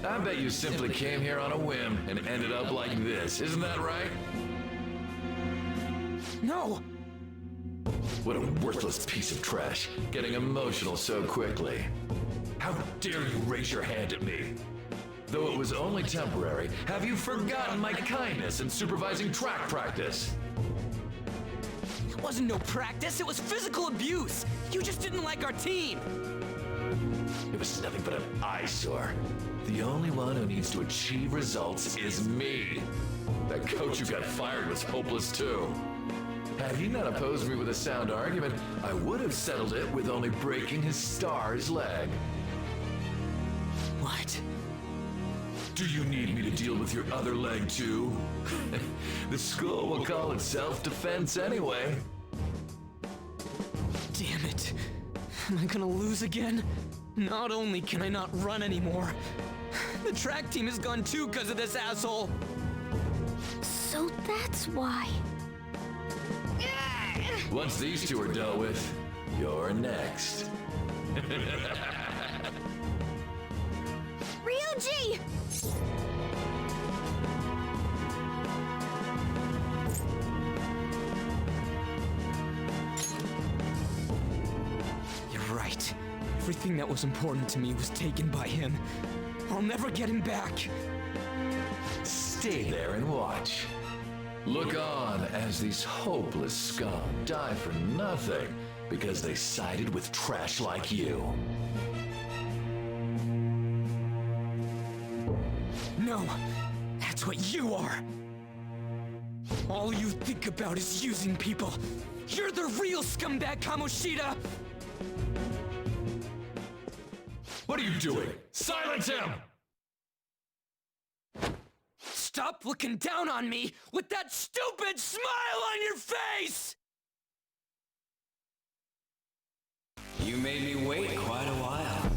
I bet you simply came here on a whim and ended up like this, isn't that right? No! What a worthless piece of trash, getting emotional so quickly. How dare you raise your hand at me? Though it was only temporary, have you forgotten my kindness in supervising track practice? It wasn't no practice, it was physical abuse! You just didn't like our team! It was nothing but an eyesore. The only one who needs to achieve results is me. That coach who got fired was hopeless too. Had he not opposed me with a sound argument, I would have settled it with only breaking his star's leg. What? Do you need me to deal with your other leg too? The school will call it self-defense anyway. Damn it. Am I gonna lose again? Not only can I not run anymore, the track team is gone too because of this asshole. So that's why. Once these two are dealt with, you're next. Ryuji! You're right. Everything that was important to me was taken by him. I'll never get him back. Stay there and watch. Look on as these hopeless scum die for nothing because they sided with trash like you. No, that's what you are. All you think about is using people. You're the real scumbag, Kamoshida! What are you doing? Silence him! Stop looking down on me with that stupid smile on your face! You made me wait quite a while.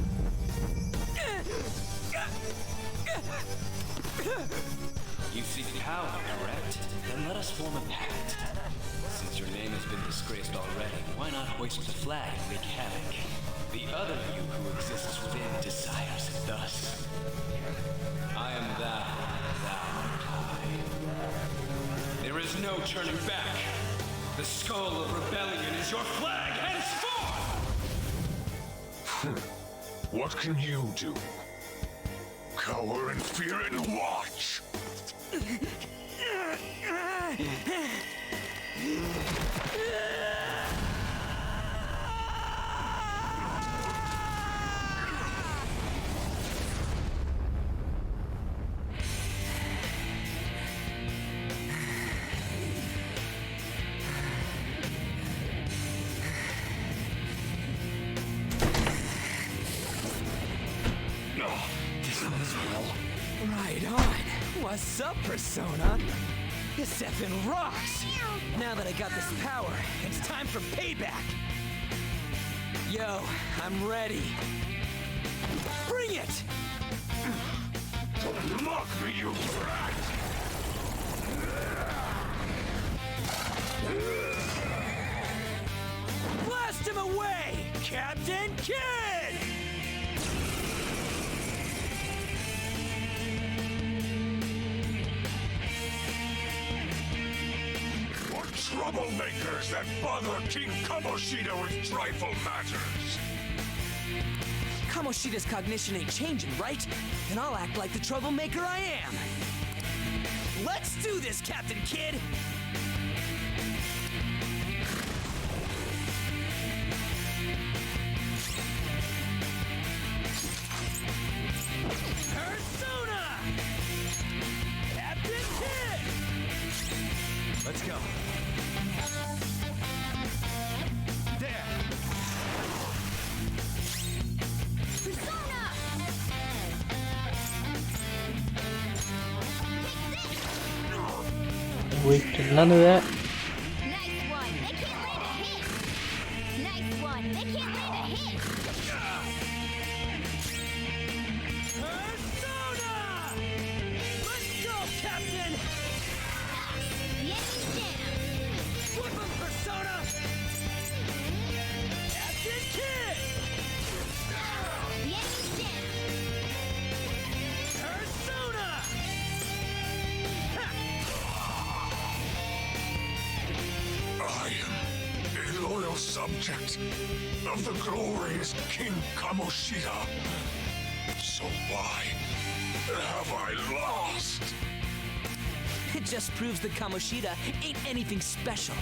You seek power, correct? Then let us form a pact. Since your name has been disgraced already, why not hoist the flag and wreak havoc? The other you who exists within desires it thus. I am thou, thou art I. There is no turning back. The skull of rebellion is your flag henceforth! What can you do? Cower in fear and watch! Right on. What's up, Persona? This effing rocks! Now that I got this power, it's time for payback! Yo, I'm ready. Bring it! Don't mock me, you brat! Blast him away, Captain Kid! What troublemakers that bother King Kamoshida with trifle matters? Kamoshida's cognition ain't changing, right? Then I'll act like the troublemaker I am. Let's do this, Captain Kid! Persona! Captain Kid! Let's go. There! We did none of that. Nice one. They can't land a hit. Nice one. They can't land a hit. Persona! Let's go, Captain! Yes, Jam. Flip him, Persona! Captain Kid! Yes, Jam. Persona! I am a loyal subject of the glorious King Kamoshida. So why have I lost? It just proves that Kamoshida ain't anything special.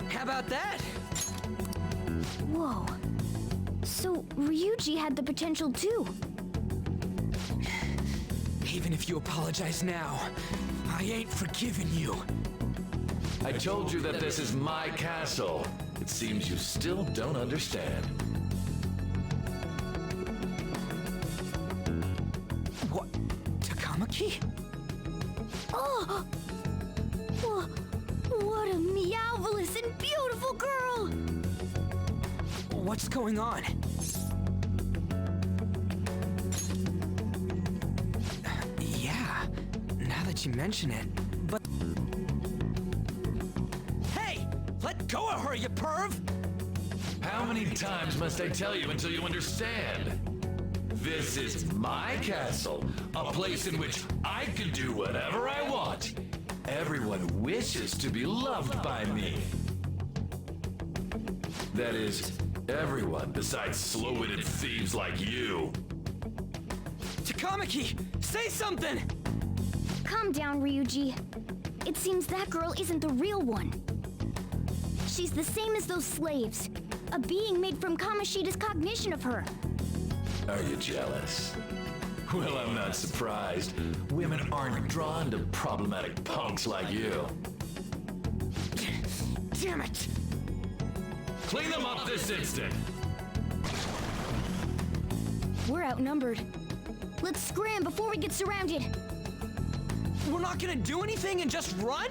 How about that? Whoa. So Ryuji had the potential too. Even if you apologize now, I ain't forgiving you. I told you that this is my castle. It seems you still don't understand. What? Takamaki? Oh! What a meowvelous and beautiful girl! What's going on? Yeah, now that you mention it, but... Hey! Let go of her, you perv! How many times must I tell you until you understand? This is my castle, a place in which I can do whatever I want. Everyone wishes to be loved by me. That is, everyone besides slow-witted thieves like you. Takamaki, say something! Calm down, Ryuji. It seems that girl isn't the real one. She's the same as those slaves. A being made from Kamoshida's cognition of her. Are you jealous? Well, I'm not surprised. Women aren't drawn to problematic punks like you. Damn it! Clean them up this instant! We're outnumbered. Let's scram before we get surrounded. We're not gonna do anything and just run?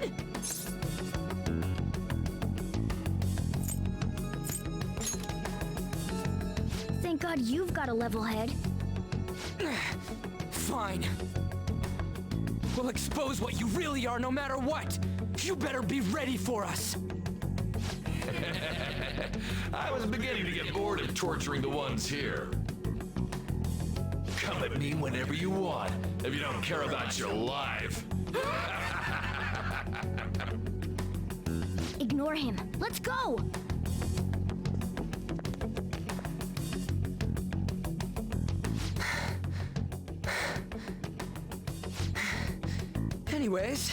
Thank God you've got a level head. Fine. We'll expose what you really are no matter what. You better be ready for us. I was beginning to get bored of torturing the ones here. Come at me whenever you want, if you don't care about your life. Ignore him. Let's go! Anyways,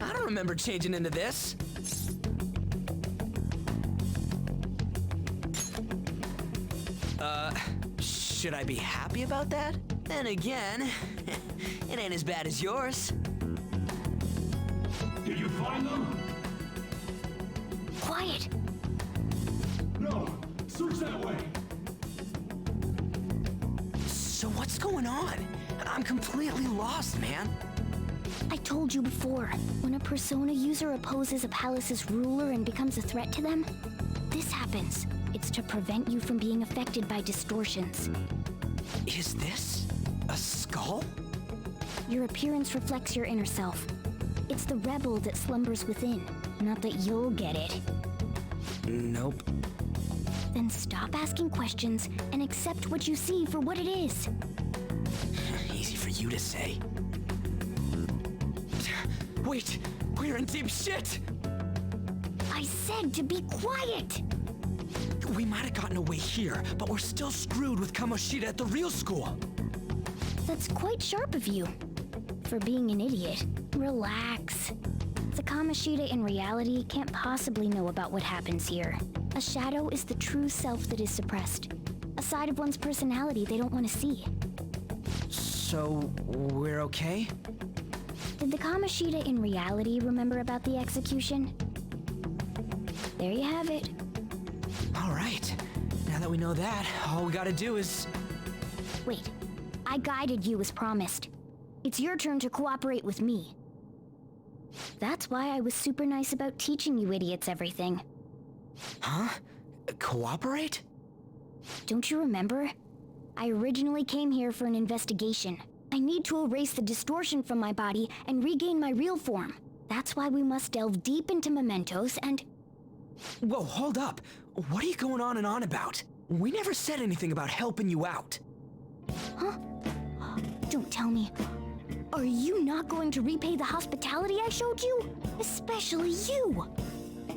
I don't remember changing into this. Should I be happy about that? Then again, it ain't as bad as yours. Did you find them? Quiet! No. Search that way. So what's going on? I'm completely lost, man. I told you before, when a Persona user opposes a palace's ruler and becomes a threat to them, this happens. It's to prevent you from being affected by distortions. Is this a skull? Your appearance reflects your inner self. It's the rebel that slumbers within, not that you'll get it. Nope. Then stop asking questions and accept what you see for what it is. Easy for you to say. Wait, we're in deep shit! I said to be quiet! We might have gotten away here, but we're still screwed with Kamoshida at the real school. That's quite sharp of you. For being an idiot, relax. The Kamoshida in reality can't possibly know about what happens here. A shadow is the true self that is suppressed. A side of one's personality they don't want to see. So, we're okay? Did the Kamoshida in reality remember about the execution? There you have it. All right. Now that we know that, all we gotta do is... Wait, I guided you as promised. It's your turn to cooperate with me. That's why I was super nice about teaching you idiots everything. Huh? Cooperate? Don't you remember? I originally came here for an investigation. I need to erase the distortion from my body and regain my real form. That's why we must delve deep into mementos and... Whoa, hold up. What are you going on and on about? We never said anything about helping you out. Huh? Don't tell me. Are you not going to repay the hospitality I showed you? Especially you!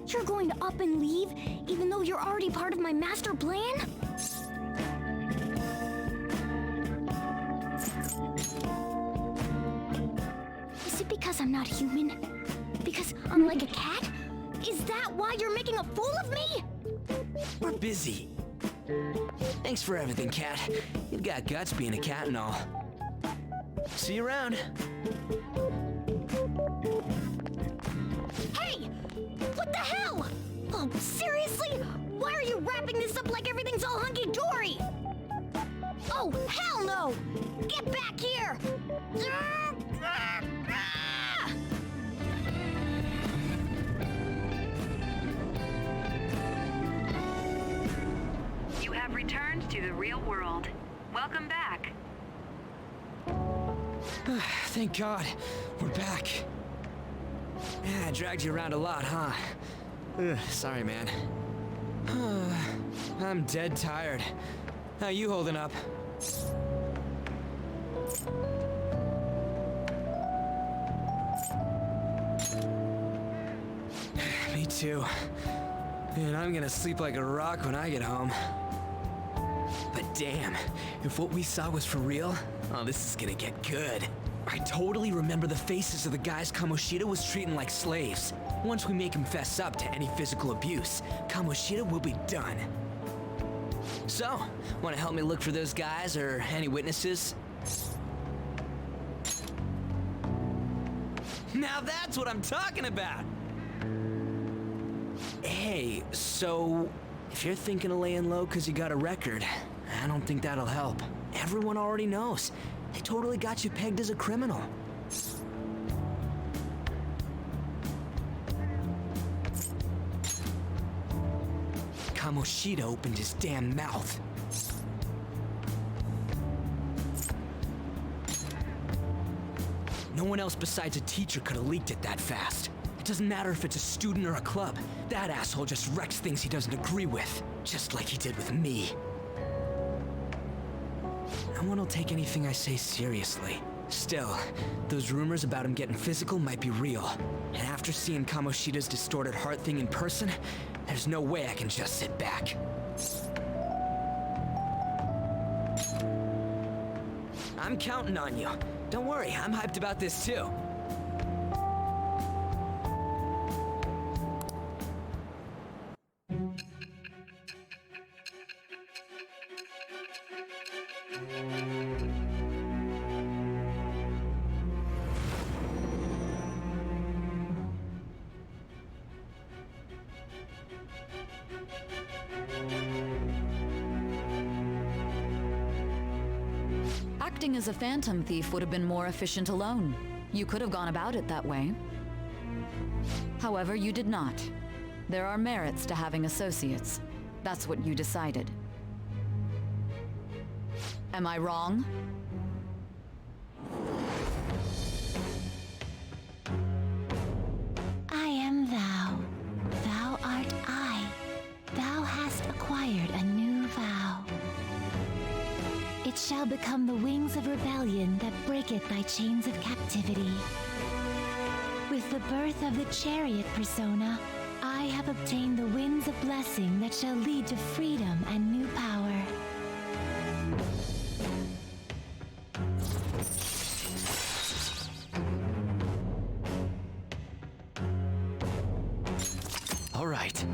You're going to up and leave, even though you're already part of my master plan? Is it because I'm not human? Because I'm like a cat? Is that why you're making a fool of me? We're busy. Thanks for everything, Cat. You've got guts being a cat and all. See you around. Hey! What the hell? Oh, seriously? Why are you wrapping this up like everything's all hunky-dory? Oh, hell no! Get back here! You have returned to the real world. Welcome back. Thank God. We're back. Yeah, I dragged you around a lot, huh? Sorry, man. I'm dead tired. How you holding up? Me too. Man, I'm gonna sleep like a rock when I get home. But damn, if what we saw was for real, oh, this is gonna get good. I totally remember the faces of the guys Kamoshida was treating like slaves. Once we make him fess up to any physical abuse, Kamoshida will be done. So, wanna help me look for those guys or any witnesses? Now that's what I'm talking about! Hey, so if you're thinking of laying low because you got a record, I don't think that'll help. Everyone already knows. They totally got you pegged as a criminal. Kamoshida opened his damn mouth. No one else besides a teacher could have leaked it that fast. It doesn't matter if it's a student or a club. That asshole just wrecks things he doesn't agree with, just like he did with me. No one will take anything I say seriously. Still, those rumors about him getting physical might be real. And after seeing Kamoshida's distorted heart thing in person, there's no way I can just sit back. I'm counting on you. Don't worry, I'm hyped about this too. Acting as a phantom thief would have been more efficient alone. You could have gone about it that way. However, you did not. There are merits to having associates. That's what you decided. Am I wrong? I am thou. Thou art I. Thou hast acquired a new vow. It shall become the wings of rebellion that breaketh thy chains of captivity. With the birth of the chariot persona, I have obtained the winds of blessing that shall lead to freedom and new power. All right.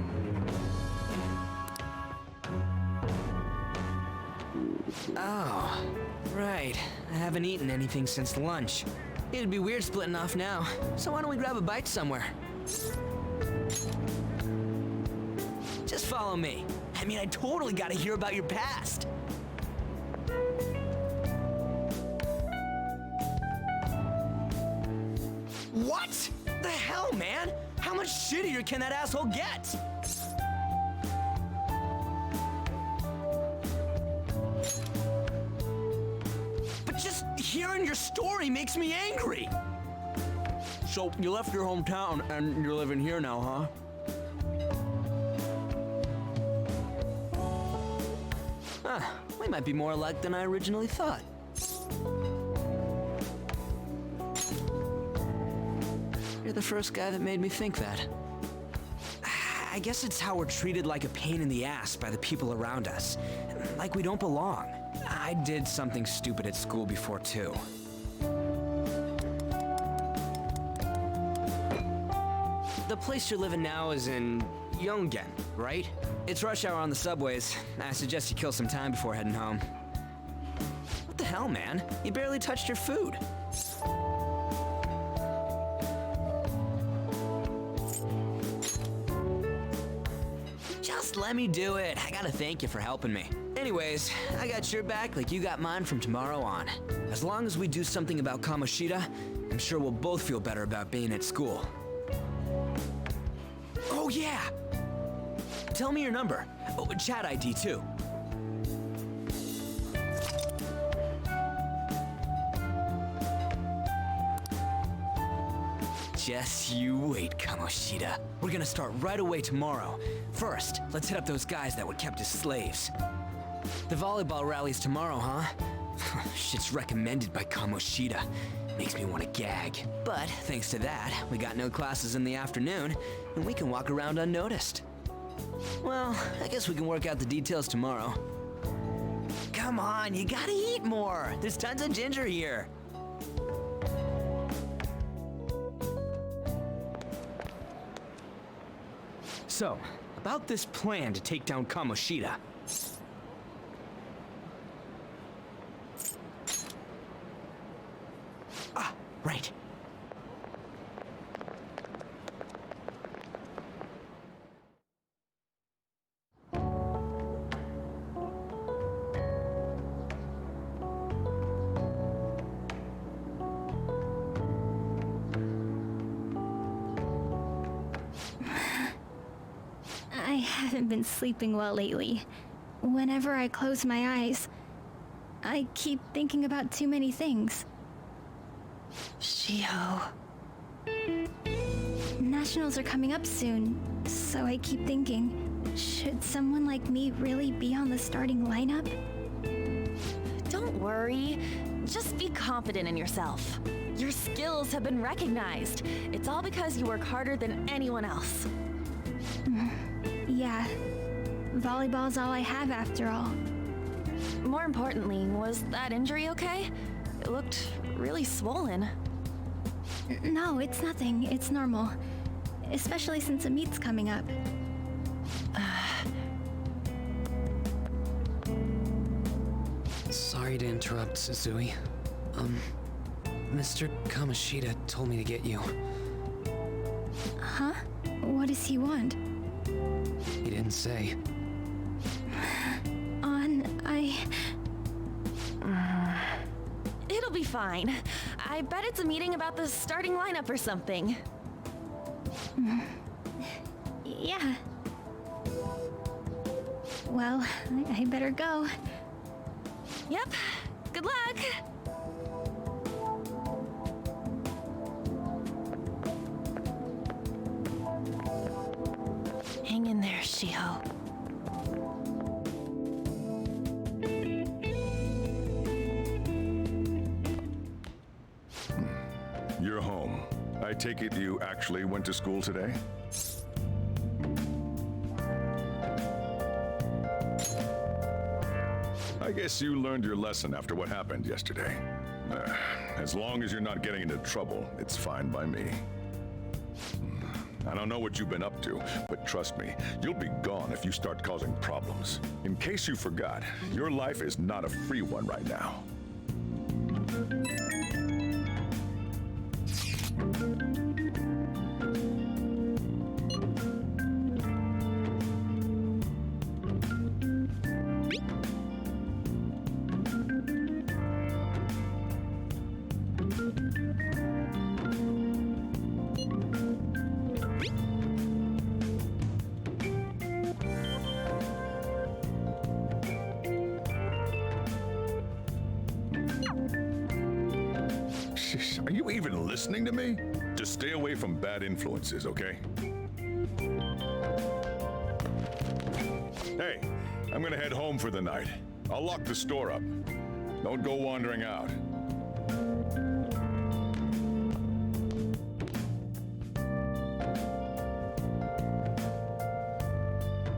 Oh, right. I haven't eaten anything since lunch. It'd be weird splitting off now, so why don't we grab a bite somewhere? Just follow me. I mean, I totally gotta hear about your past. What? The hell, man? How much shittier can that asshole get? But just hearing your story makes me angry. So, you left your hometown and you're living here now, huh? We might be more alike than I originally thought. You're the first guy that made me think that. I guess it's how we're treated like a pain in the ass by the people around us. Like we don't belong. I did something stupid at school before, too. The place you're living now is in Yongen, right? It's rush hour on the subways. I suggest you kill some time before heading home. What the hell, man? You barely touched your food. Just let me do it. I gotta thank you for helping me. Anyways, I got your back like you got mine from tomorrow on. As long as we do something about Kamoshida, I'm sure we'll both feel better about being at school. Oh yeah! Tell me your number. Oh, chat ID too. Just you wait, Kamoshida. We're gonna start right away tomorrow. First, let's hit up those guys that were kept as slaves. The volleyball rally's tomorrow, huh? Shit's recommended by Kamoshida. Makes me want to gag. But thanks to that, we got no classes in the afternoon, and we can walk around unnoticed. Well, I guess we can work out the details tomorrow. Come on, you gotta eat more. There's tons of ginger here. So, about this plan to take down Kamoshida. Ah, right. I haven't been sleeping well lately. Whenever I close my eyes, I keep thinking about too many things. Shiho. Nationals are coming up soon, so I keep thinking, should someone like me really be on the starting lineup? Don't worry. Just be confident in yourself. Your skills have been recognized. It's all because you work harder than anyone else. Yeah. Volleyball's all I have after all. More importantly, was that injury okay? It looked really swollen. No, it's nothing. It's normal. Especially since a meet's coming up. Sorry to interrupt, Suzui. Mr. Kamoshida told me to get you. Huh? What does he want? He didn't say. It'll be fine. I bet it's a meeting about the starting lineup or something. Yeah. Well, I better go. Yep. Good luck! Hang in there, Shiho. You're home. I take it you actually went to school today? I guess you learned your lesson after what happened yesterday. As long as you're not getting into trouble, it's fine by me. I don't know what you've been up to, but trust me, you'll be gone if you start causing problems. In case you forgot, your life is not a free one right now. Are you even listening to me? Just stay away from bad influences, okay? Hey, I'm gonna head home for the night. I'll lock the store up. Don't go wandering out.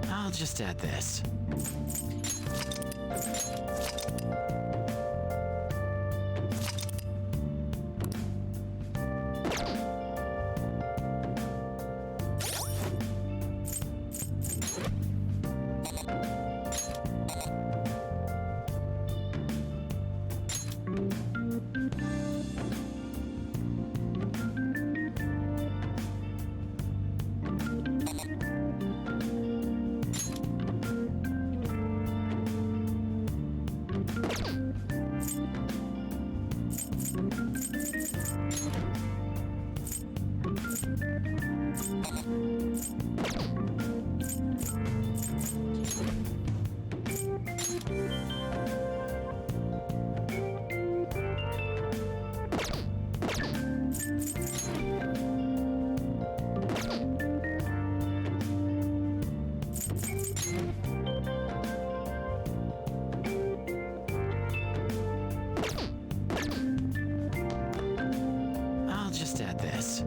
I'll just add this. I'll just add this.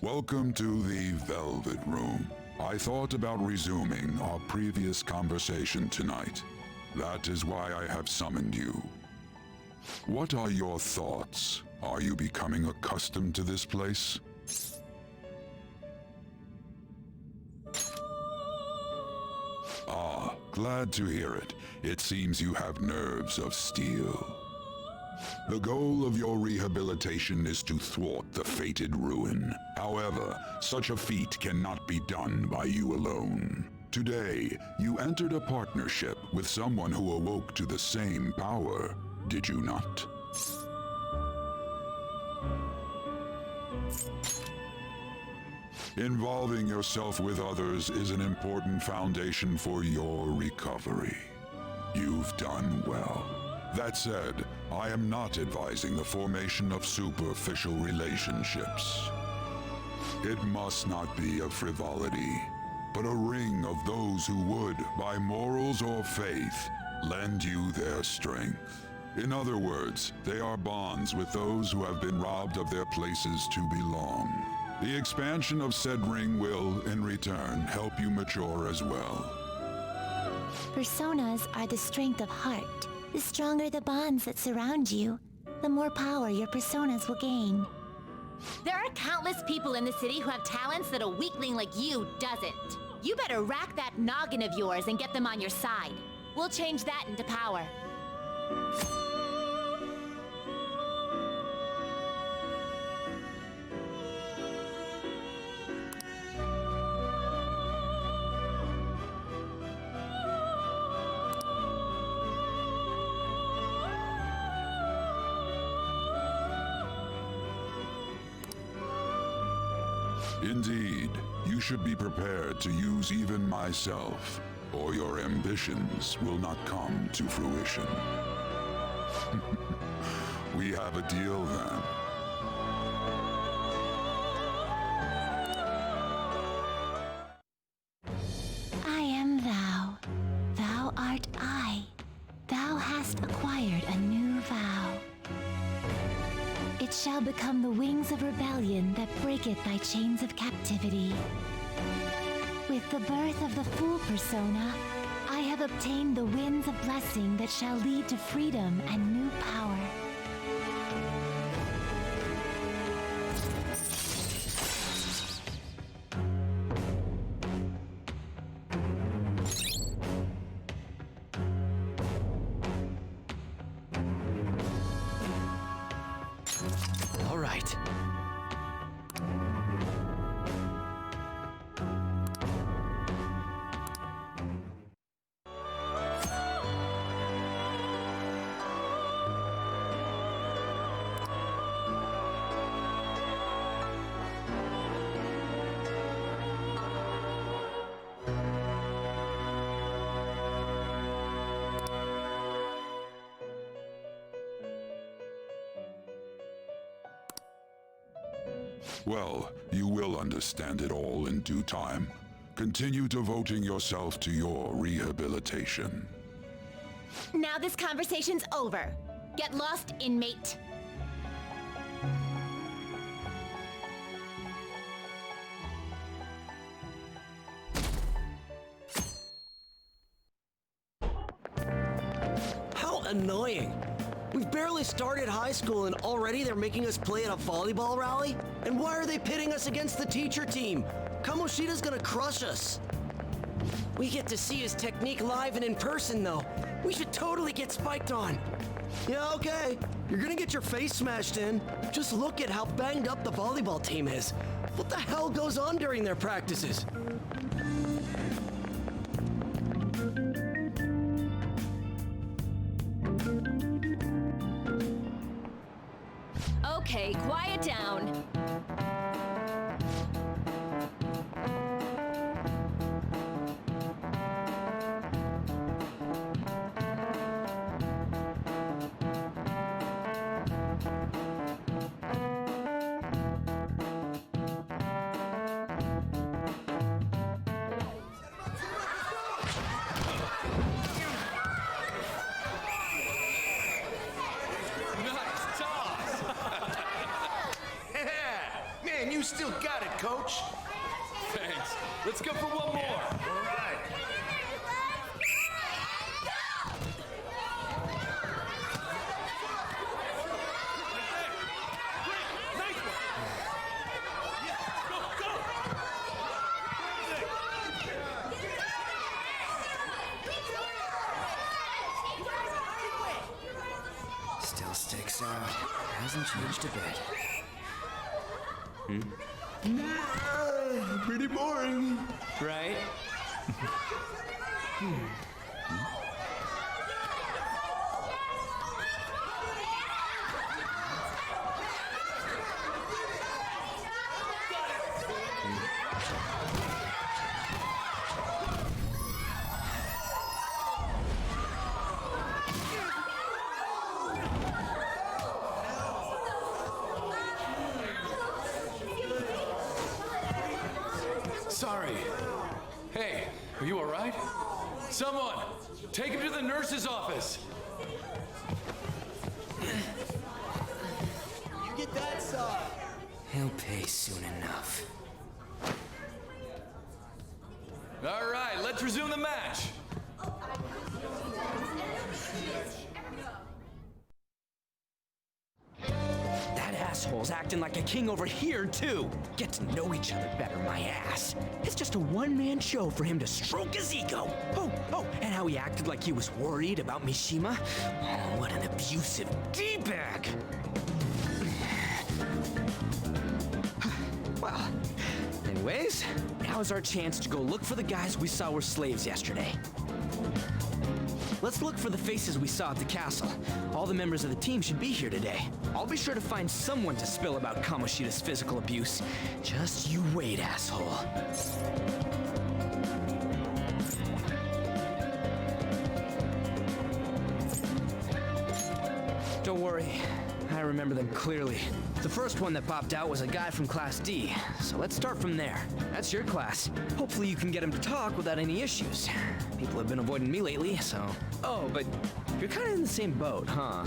Welcome to the Velvet Room. I thought about resuming our previous conversation tonight. That is why I have summoned you. What are your thoughts? Are you becoming accustomed to this place? Ah, glad to hear it. It seems you have nerves of steel. The goal of your rehabilitation is to thwart the fated ruin. However, such a feat cannot be done by you alone. Today, you entered a partnership with someone who awoke to the same power, did you not? Involving yourself with others is an important foundation for your recovery. You've done well. That said, I am not advising the formation of superficial relationships. It must not be a frivolity, but a ring of those who would, by morals or faith, lend you their strength. In other words, they are bonds with those who have been robbed of their places to belong. The expansion of said ring will, in return, help you mature as well. Personas are the strength of heart. The stronger the bonds that surround you, the more power your personas will gain. There are countless people in the city who have talents that a weakling like you doesn't. You better rack that noggin of yours and get them on your side. We'll change that into power. Indeed, you should be prepared to use even myself, or your ambitions will not come to fruition. We have a deal then. I am thou. It shall become the wings of rebellion that breaketh thy chains of captivity. With the birth of the Fool persona, I have obtained the winds of blessing that shall lead to freedom and new power. All right. Well, you will understand it all in due time. Continue devoting yourself to your rehabilitation. Now this conversation's over. Get lost, inmate. How annoying! We've barely started high school and already they're making us play at a volleyball rally? And why are they pitting us against the teacher team? Kamoshida's gonna crush us. We get to see his technique live and in person though. We should totally get spiked on. Yeah, okay. You're gonna get your face smashed in. Just look at how banged up the volleyball team is. What the hell goes on during their practices? Okay, quiet down. Man, you still got it, coach. Thanks. Let's go for one more. All right. Still sticks out. Hasn't changed a bit. Pretty boring. Right? Sorry. Hey, are you all right? Someone, take him to the nurse's office. You get that side. He'll pay soon enough. All right, let's resume the match. That asshole's acting like a king over here, too. Get to know each other better, my ass. It's just a one-man show for him to stroke his ego. Oh, and how he acted like he was worried about Mishima. Oh, what an abusive D-bag. Well, anyways, now's our chance to go look for the guys we saw were slaves yesterday. Let's look for the faces we saw at the castle. All the members of the team should be here today. I'll be sure to find someone to spill about Kamoshida's physical abuse. Just you wait, asshole. Don't worry, I remember them clearly. The first one that popped out was a guy from Class D, so let's start from there. That's your class. Hopefully you can get him to talk without any issues. People have been avoiding me lately, so... Oh, but you're kind of in the same boat, huh?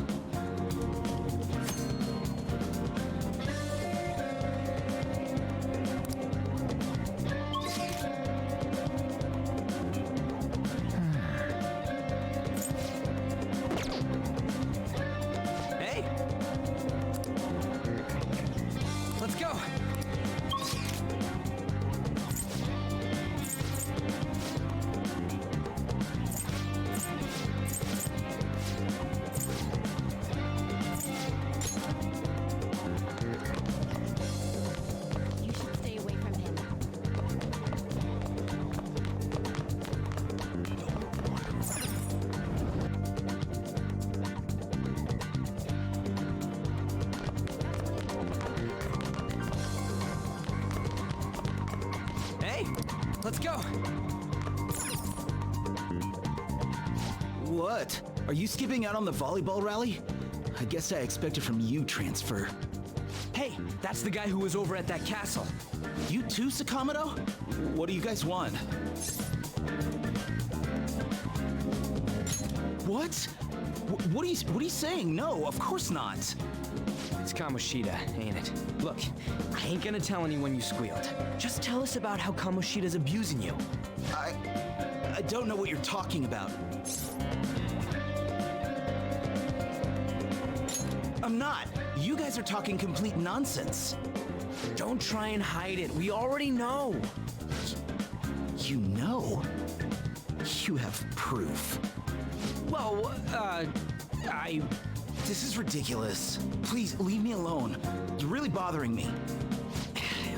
Let's go. What? Are you skipping out on the volleyball rally? I guess I expected from you, Transfer. Hey, that's the guy who was over at that castle. You too, Sakamoto? What do you guys want? What? What are you saying? No, of course not. It's Kamoshida, ain't it? Look, I ain't gonna tell anyone you squealed. Just tell us about how Kamoshida's abusing you. I don't know what you're talking about. I'm not. You guys are talking complete nonsense. Don't try and hide it. We already know. You know? You have proof. Well, This is ridiculous. Please, leave me alone. You're really bothering me.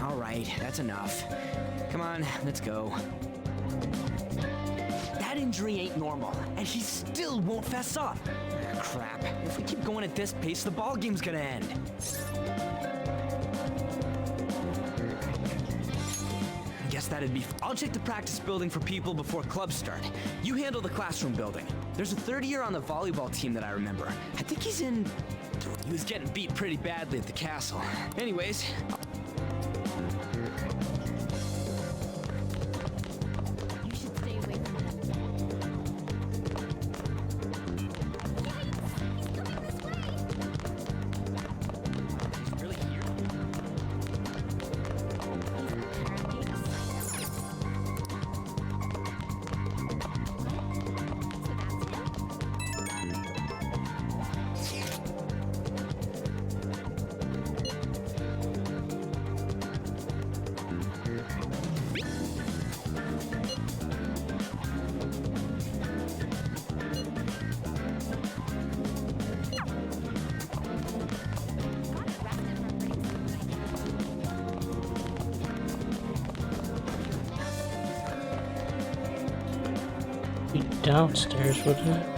All right, that's enough. Come on, let's go. That injury ain't normal, and he still won't fess up. Crap. If we keep going at this pace, the ball game's gonna end. I guess that'd be... I'll check the practice building for people before clubs start. You handle the classroom building. There's a third year on the volleyball team that I remember. I think he's in... He was getting beat pretty badly at the castle. Anyways... You should stay away from him. Really here? Be downstairs, wouldn't it?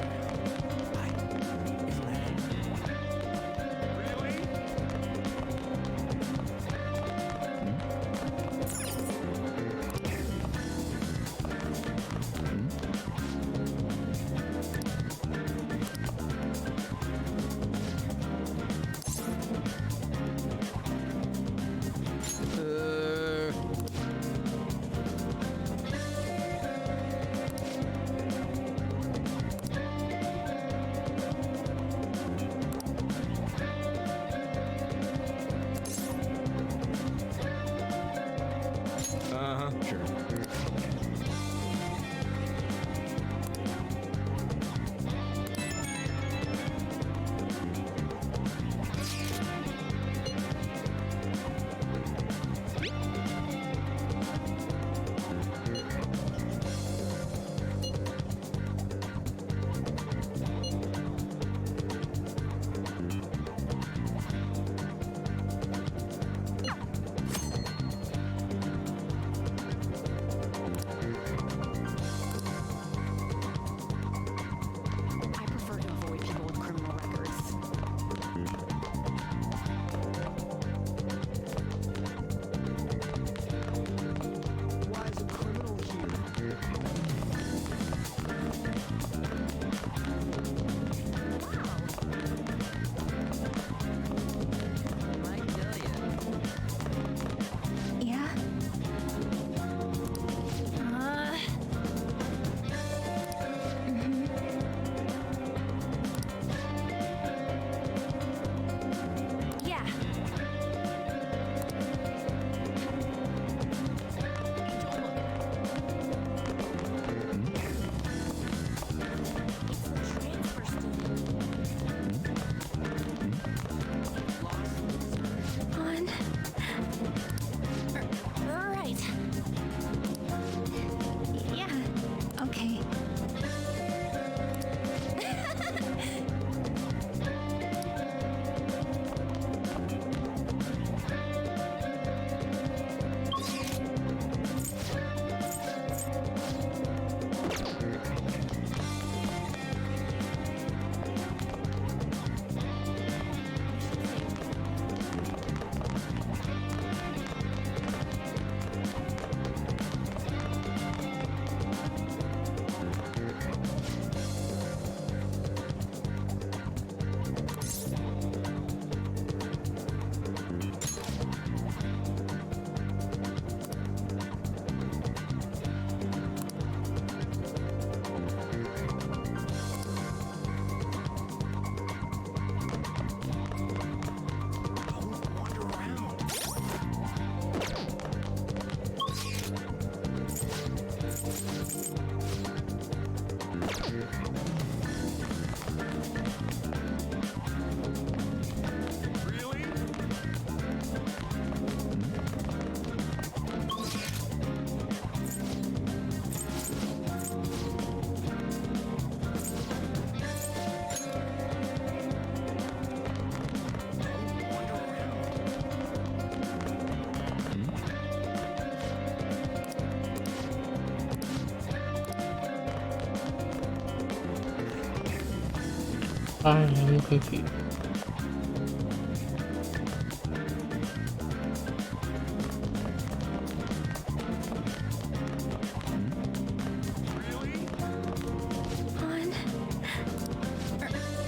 I am confused.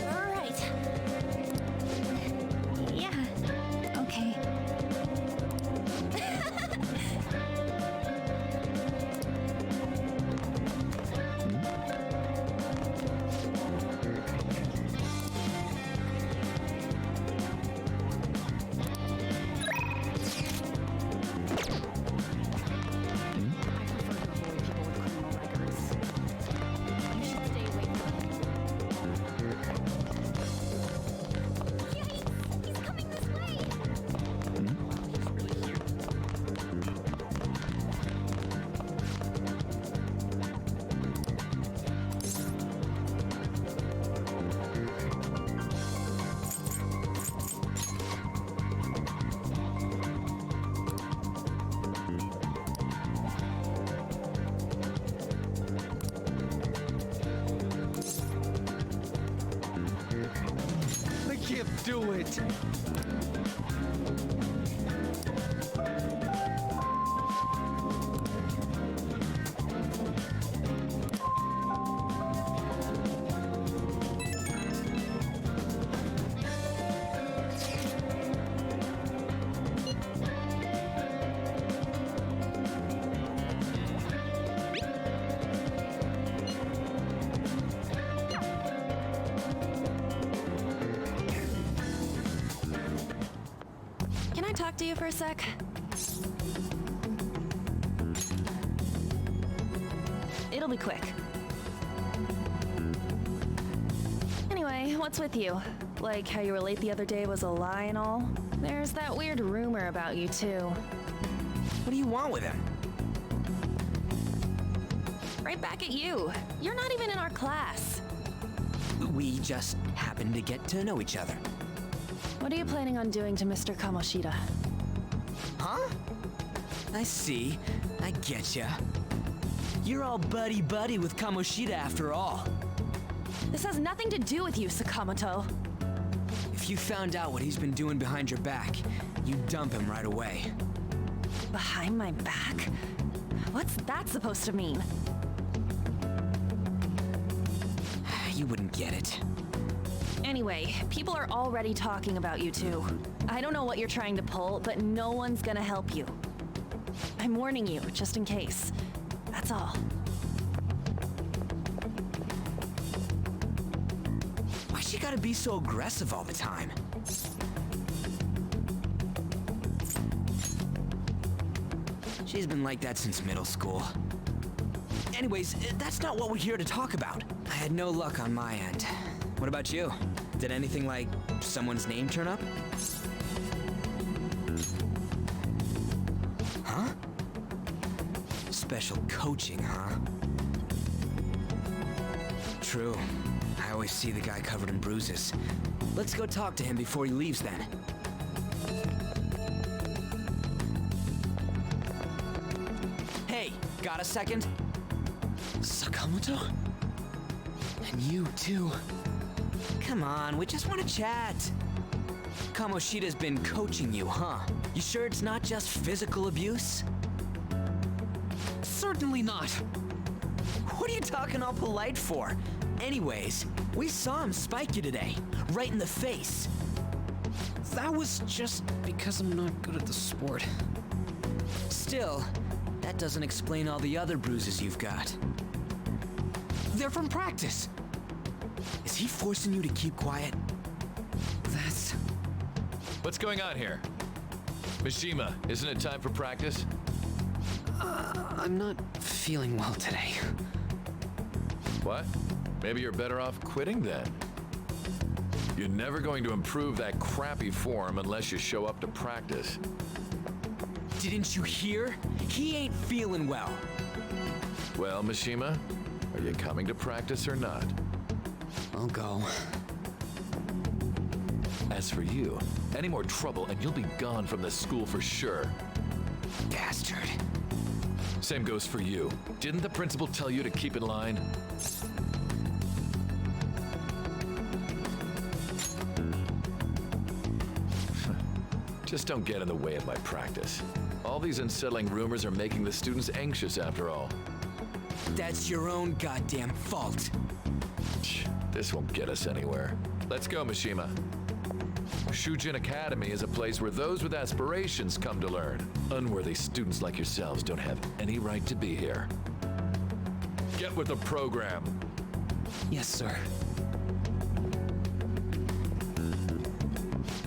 Right. Yeah. Okay. I can't do it. Can I talk to you for a sec? It'll be quick. Anyway, what's with you? Like how you were late the other day was a lie and all? There's that weird rumor about you too. What do you want with him? Right back at you. You're not even in our class. We just happened to get to know each other. What are you planning on doing to Mr. Kamoshida? Huh? I see. I getcha. You're all buddy-buddy with Kamoshida after all. This has nothing to do with you, Sakamoto. If you found out what he's been doing behind your back, you'd dump him right away. Behind my back? What's that supposed to mean? You wouldn't get it. Anyway, people are already talking about you two. I don't know what you're trying to pull, but no one's gonna help you. I'm warning you, just in case. That's all. Why she gotta be so aggressive all the time? She's been like that since middle school. Anyways, that's not what we're here to talk about. I had no luck on my end. What about you? Did anything like someone's name turn up? Huh? Special coaching, huh? True. I always see the guy covered in bruises. Let's go talk to him before he leaves then. Hey, got a second? Sakamoto? And you too. Come on, we just want to chat. Kamoshida's been coaching you, huh? You sure it's not just physical abuse? Certainly not. What are you talking all polite for? Anyways, we saw him spike you today, right in the face. That was just because I'm not good at the sport. Still, that doesn't explain all the other bruises you've got. They're from practice. Is he forcing you to keep quiet? That's... What's going on here? Mishima, isn't it time for practice? I'm not feeling well today. What? Maybe you're better off quitting then. You're never going to improve that crappy form unless you show up to practice. Didn't you hear? He ain't feeling well. Well, Mishima, are you coming to practice or not? I'll go. As for you, any more trouble and you'll be gone from this school for sure. Bastard. Same goes for you. Didn't the principal tell you to keep in line? Just don't get in the way of my practice. All these unsettling rumors are making the students anxious after all. That's your own goddamn fault. This won't get us anywhere. Let's go, Mishima. Shujin Academy is a place where those with aspirations come to learn. Unworthy students like yourselves don't have any right to be here. Get with the program. Yes, sir.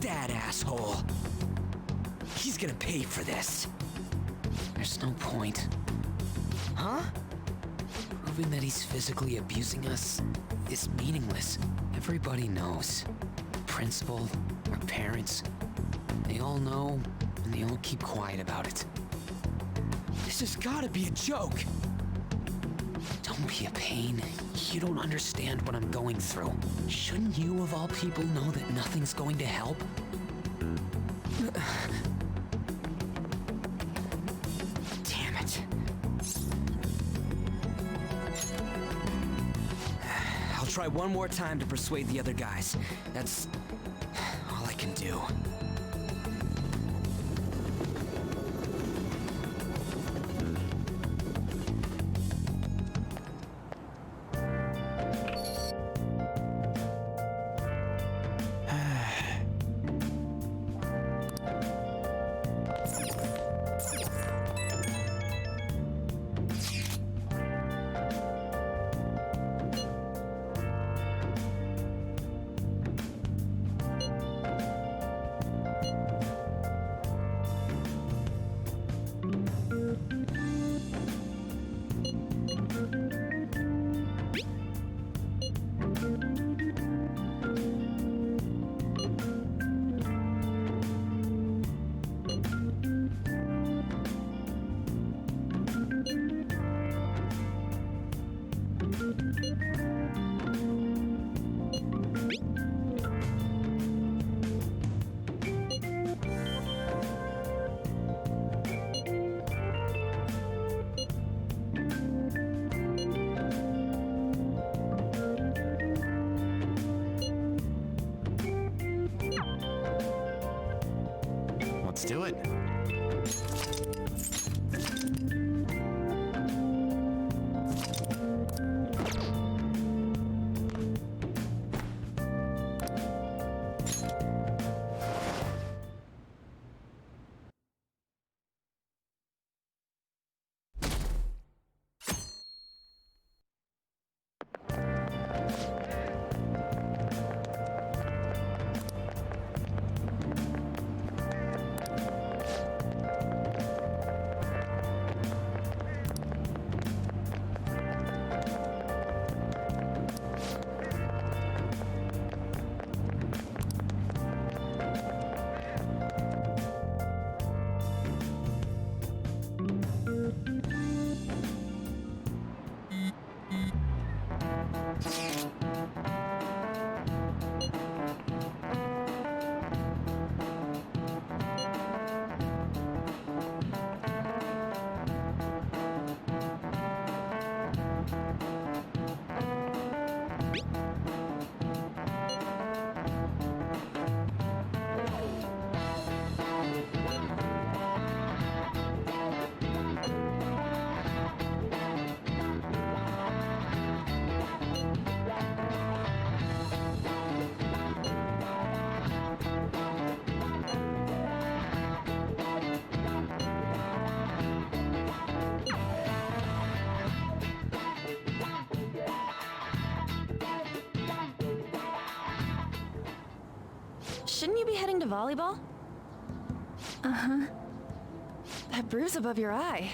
That asshole. He's gonna pay for this. There's no point. Huh? Proving that he's physically abusing us is meaningless. Everybody knows. Principal, our parents, they all know, and they all keep quiet about it. This has gotta be a joke. Don't be a pain. You don't understand what I'm going through. Shouldn't you, of all people, know that nothing's going to help? Damn it. I'll try one more time to persuade the other guys. That's all I can do. Let's do it. Shouldn't you be heading to volleyball? Uh-huh. That bruise above your eye.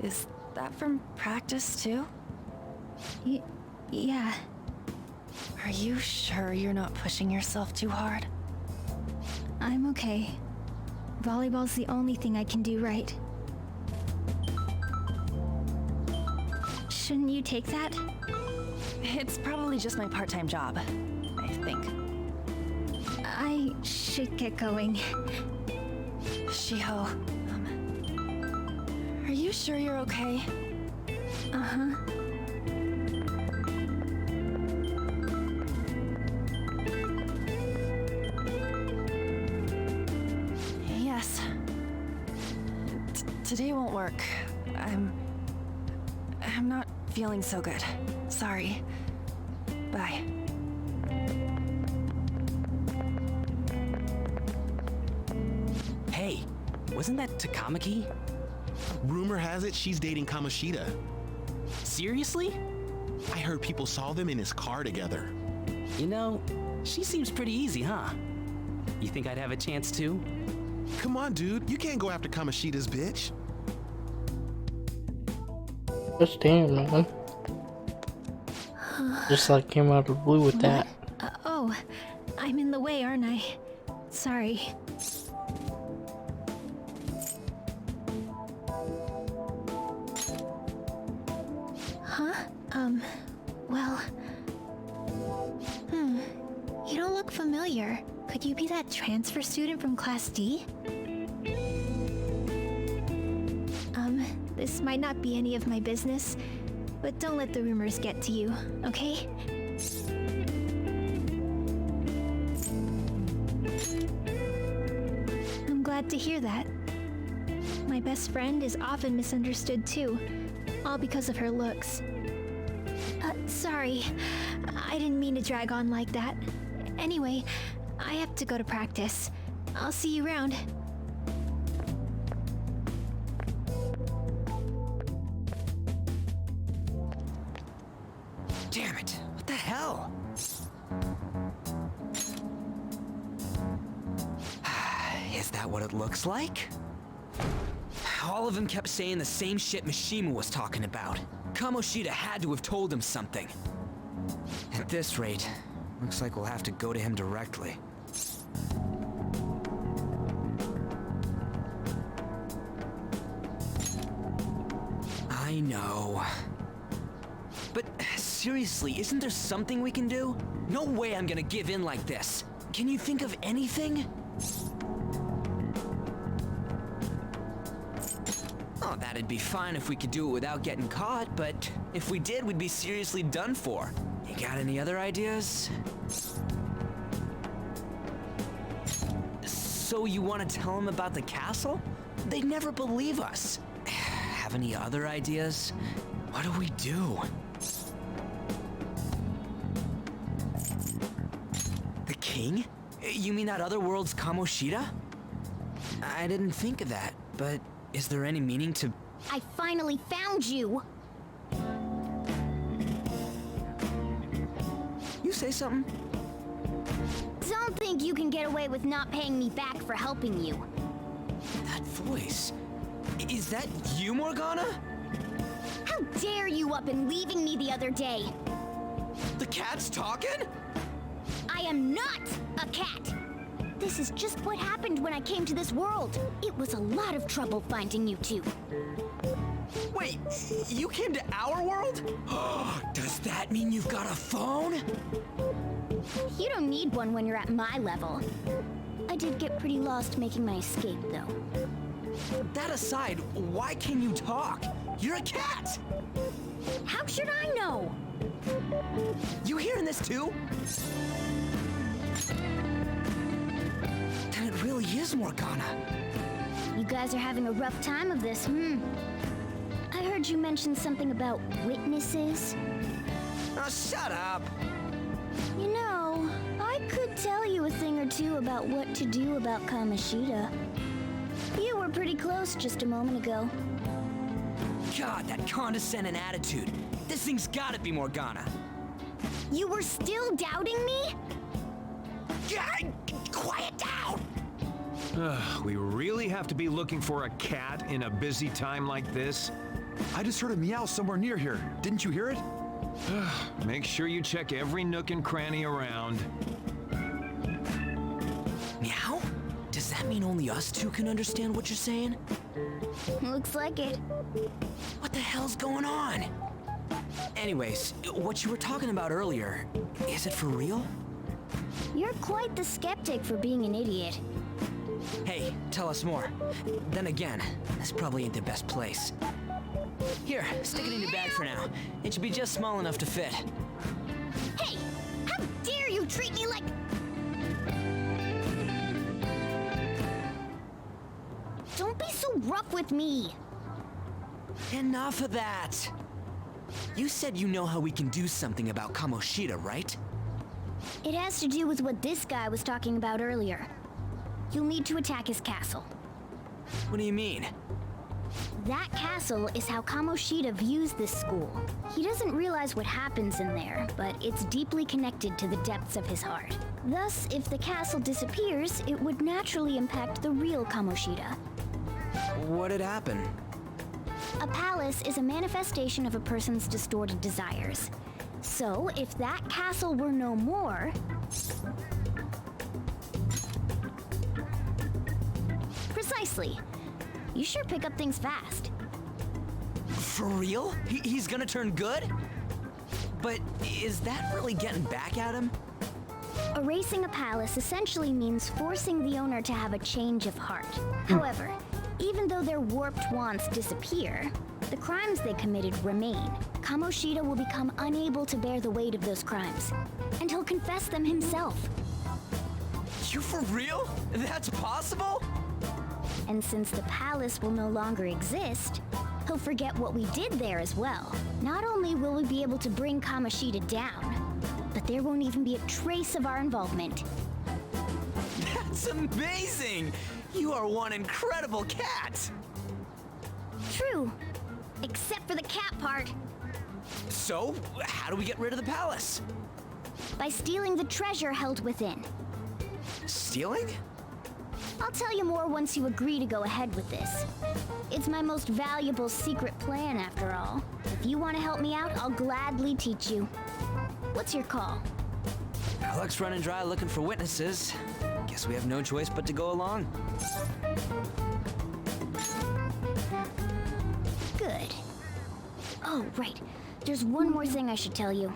Is that from practice too? Yeah. Are you sure you're not pushing yourself too hard? I'm okay. Volleyball's the only thing I can do right. Shouldn't you take that? It's probably just my part-time job, I think. I should get going. Shiho, are you sure you're okay? Uh-huh. Today won't work. I'm not feeling so good. Sorry. Bye. Hey, wasn't that Takamaki? Rumor has it she's dating Kamoshida. Seriously? I heard people saw them in his car together. You know, she seems pretty easy, huh? You think I'd have a chance too? Come on, dude. You can't go after Kamoshida's bitch. Just damn, man. Just like came out of the blue with that. Oh, I'm in the way, aren't I? Sorry. Huh? Well... You don't look familiar. Could you be that transfer student from Class D? This might not be any of my business, but don't let the rumors get to you, okay? I'm glad to hear that. My best friend is often misunderstood too, all because of her looks. Sorry, I didn't mean to drag on like that. Anyway, I have to go to practice. I'll see you around. Damn it, what the hell? Is that what it looks like? All of them kept saying the same shit Mishima was talking about. Kamoshida had to have told him something. At this rate, looks like we'll have to go to him directly. I know. But seriously, isn't there something we can do? No way I'm gonna give in like this. Can you think of anything? Oh, that'd be fine if we could do it without getting caught, but if we did, we'd be seriously done for. You got any other ideas? So you want to tell them about the castle? They'd never believe us. Have any other ideas? What do we do? The king? You mean that other world's Kamoshida? I didn't think of that, but is there any meaning to... I finally found you! You say something? Don't think you can get away with not paying me back for helping you. That voice... Is that you, Morgana? How dare you up and leaving me the other day? The cat's talking? I am not a cat! This is just what happened when I came to this world. It was a lot of trouble finding you two. Wait, you came to our world? Does that mean you've got a phone? You don't need one when you're at my level. I did get pretty lost making my escape, though. That aside, why can you talk? You're a cat! How should I know? You hearing this too? Then it really is Morgana. You guys are having a rough time of this, I heard you mention something about witnesses. Oh, shut up! You know, I could tell you a thing or two about what to do about Kamoshida. You were pretty close just a moment ago. God, that condescending attitude. This thing's gotta be Morgana. You were still doubting me? Quiet down! We really have to be looking for a cat in a busy time like this? I just heard a meow somewhere near here. Didn't you hear it? Make sure you check every nook and cranny around. Meow? Does that mean only us two can understand what you're saying? Looks like it. What the hell's going on? Anyways, what you were talking about earlier, is it for real? You're quite the skeptic for being an idiot. Hey, tell us more. Then again, this probably ain't the best place. Here, stick it in your bag for now. It should be just small enough to fit. Hey! How dare you treat me like... Don't be so so rough with me? Enough of that! You said you know how we can do something about Kamoshida, right? It has to do with what this guy was talking about earlier. You'll need to attack his castle. What do you mean? That castle is how Kamoshida views this school. He doesn't realize what happens in there, but it's deeply connected to the depths of his heart. Thus, if the castle disappears, it would naturally impact the real Kamoshida. What'd happen? A palace is a manifestation of a person's distorted desires. So, if that castle were no more... Precisely. You sure pick up things fast. For real? He's gonna turn good? But is that really getting back at him? Erasing a palace essentially means forcing the owner to have a change of heart. However, even though their warped wants disappear, the crimes they committed remain. Kamoshida will become unable to bear the weight of those crimes, and he'll confess them himself. You for real? That's possible? And since the palace will no longer exist, he'll forget what we did there as well. Not only will we be able to bring Kamoshida down, but there won't even be a trace of our involvement. That's amazing! You are one incredible cat! True. Except for the cat part. So, how do we get rid of the palace? By stealing the treasure held within. Stealing? I'll tell you more once you agree to go ahead with this. It's my most valuable secret plan, after all. If you want to help me out, I'll gladly teach you. What's your call? Luck's running dry looking for witnesses. Guess we have no choice but to go along. Good. Oh, right. There's one more thing I should tell you.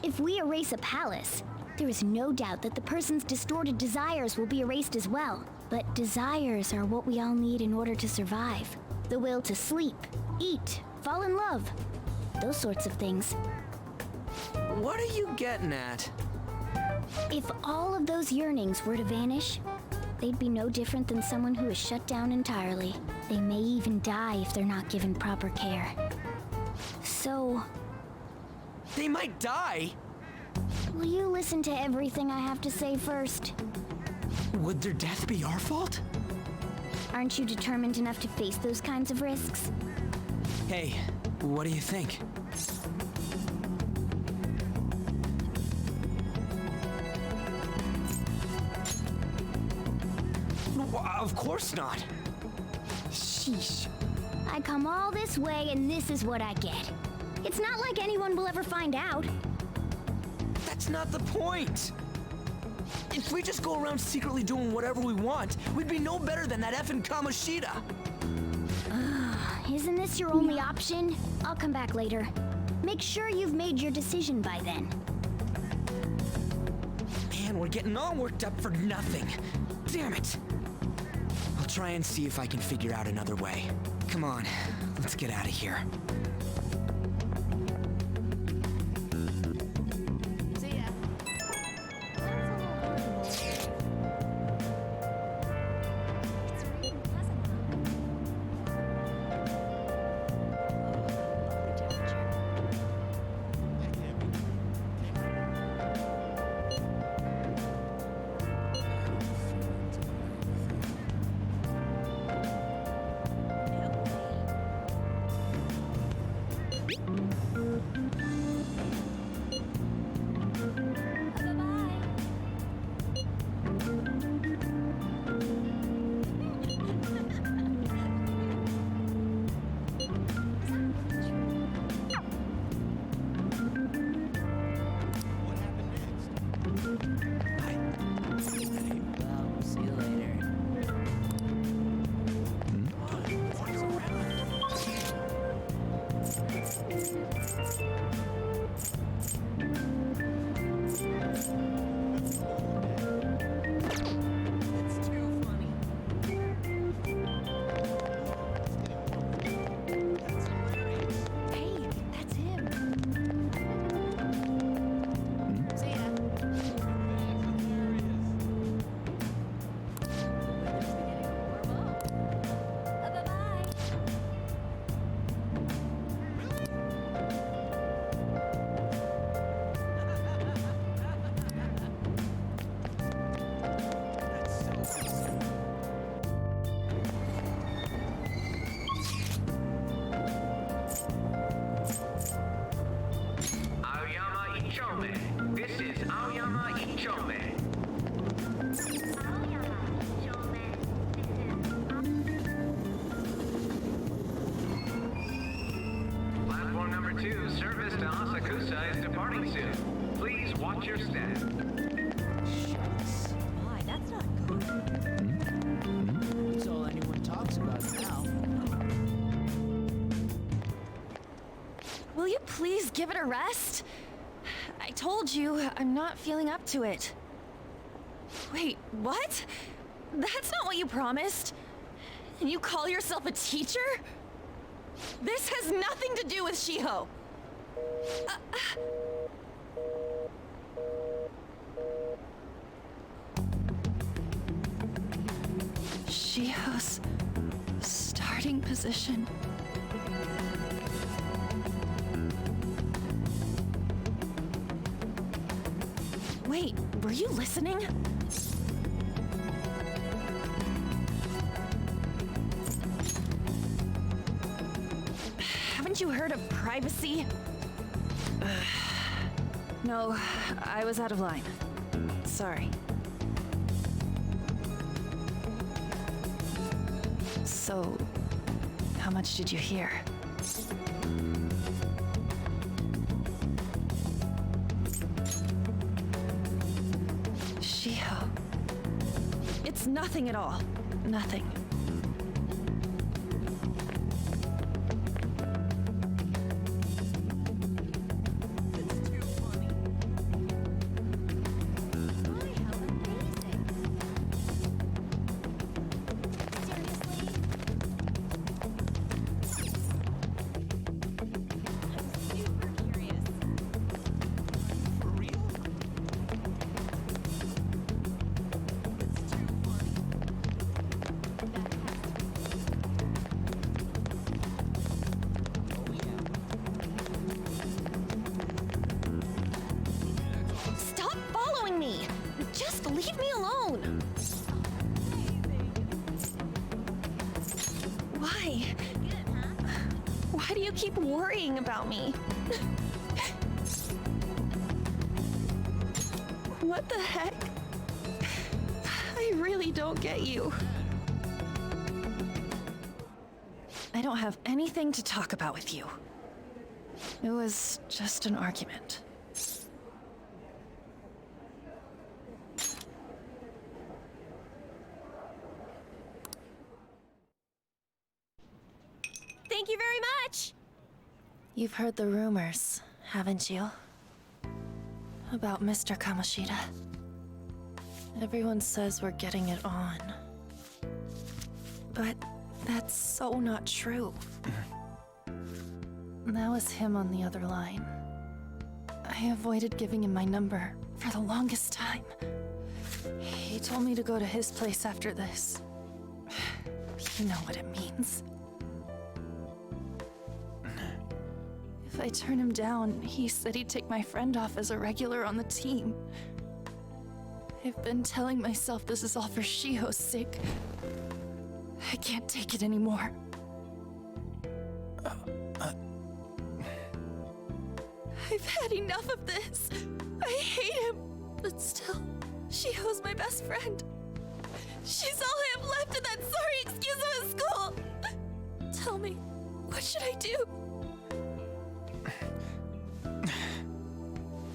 If we erase a palace, there is no doubt that the person's distorted desires will be erased as well. But desires are what we all need in order to survive. The will to sleep, eat, fall in love. Those sorts of things. What are you getting at? If all of those yearnings were to vanish, they'd be no different than someone who is shut down entirely. They may even die if they're not given proper care. So... They might die? Will you listen to everything I have to say first? Would their death be our fault? Aren't you determined enough to face those kinds of risks? Hey, what do you think? Of course not. Sheesh. I come all this way and this is what I get. It's not like anyone will ever find out. That's not the point. If we just go around secretly doing whatever we want, we'd be no better than that effing Kamoshida. Isn't this your only option? I'll come back later. Make sure you've made your decision by then. Man, we're getting all worked up for nothing. Damn it. I'll try and see if I can figure out another way. Come on, let's get out of here. 2, service to Asakusa is departing soon. Please watch your step. Why? That's not good. That's all anyone talks about now. Will you please give it a rest? I told you, I'm not feeling up to it. Wait, what? That's not what you promised. And you call yourself a teacher? This has nothing to do with Shiho. Shiho's starting position. Wait, were you listening? Haven't you heard of privacy? No, I was out of line. Sorry. So, how much did you hear? Shiho. It's nothing at all. Nothing. Stop following me! Just leave me alone! Why? Why do you keep worrying about me? What the heck? I really don't get you. I don't have anything to talk about with you. It was just an argument. Thank you very much! You've heard the rumors, haven't you? About Mr. Kamoshida. Everyone says we're getting it on. But that's so not true. That was him on the other line. I avoided giving him my number for the longest time. He told me to go to his place after this. You know what it means. If I turn him down, he said he'd take my friend off as a regular on the team. I've been telling myself this is all for Shiho's sake. I can't take it anymore. I've had enough of this. I hate him. But still, Shiho's my best friend. She's all I have left in that sorry excuse of a school. Tell me, what should I do?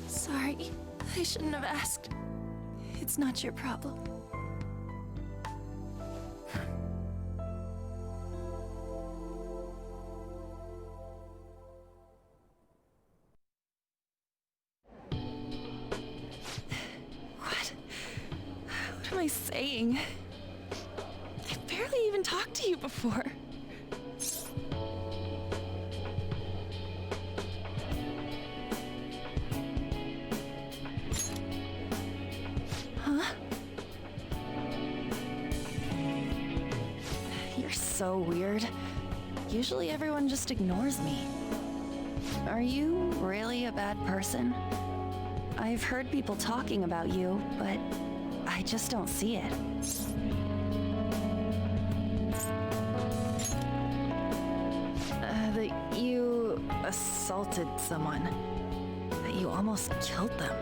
Sorry, I shouldn't have asked. It's not your problem. What am I saying? I've barely even talked to you before. Huh? You're so weird. Usually everyone just ignores me. Are you really a bad person? I've heard people talking about you, but I just don't see it. That you assaulted someone. That you almost killed them.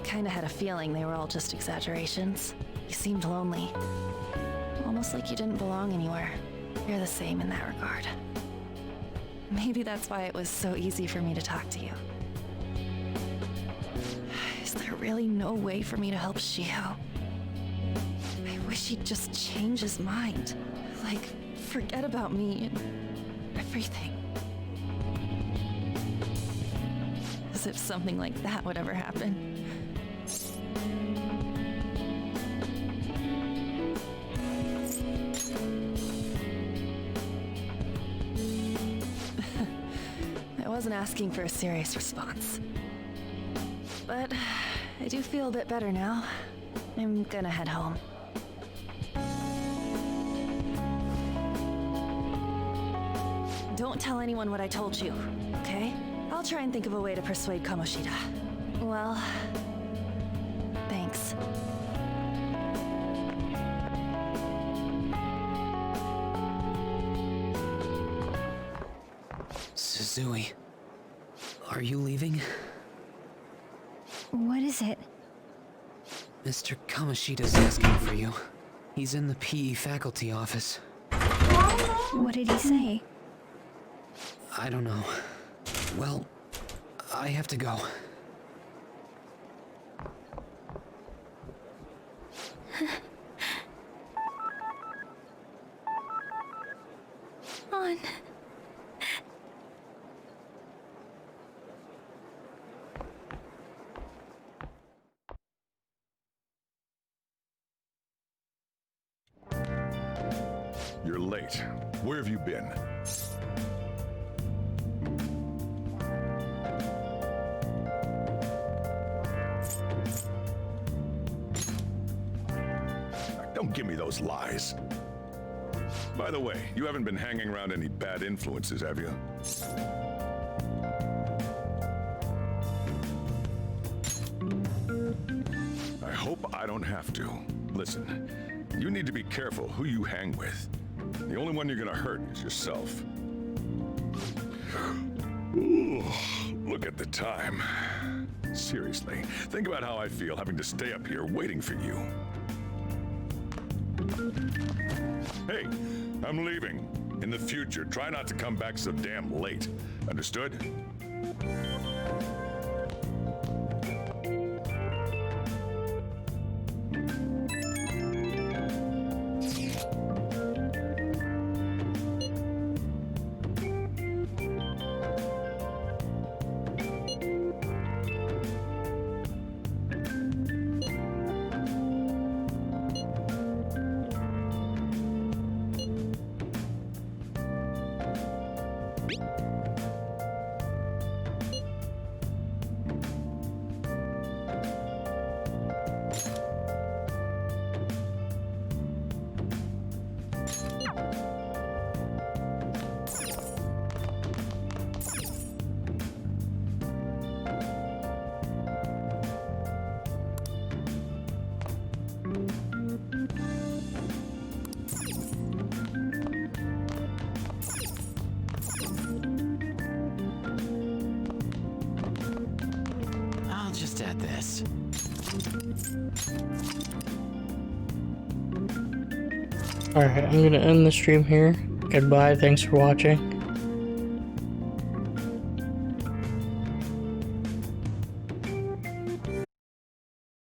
Kinda had a feeling they were all just exaggerations. You seemed lonely. Almost like you didn't belong anywhere. You're the same in that regard. Maybe that's why it was so easy for me to talk to you. Is there really no way for me to help Shiho? I wish he'd just change his mind. Like, forget about me and everything. As if something like that would ever happen. I wasn't asking for a serious response. But I do feel a bit better now. I'm gonna head home. Don't tell anyone what I told you, okay? I'll try and think of a way to persuade Kamoshida. Well, thanks. Suzui, are you leaving? What is it? Mr. Kamoshida's asking for you. He's in the PE faculty office. What did he say? I don't know. Well, I have to go. On. You're late. Where have you been? Don't give me those lies. By the way, you haven't been hanging around any bad influences, have you? I hope I don't have to. Listen, you need to be careful who you hang with. The only one you're gonna hurt is yourself. Ooh, look at the time. Seriously, think about how I feel having to stay up here waiting for you. Hey, I'm leaving. In the future, try not to come back so damn late. Understood? I'll just add this. Alright, I'm gonna end the stream here. Goodbye, thanks for watching.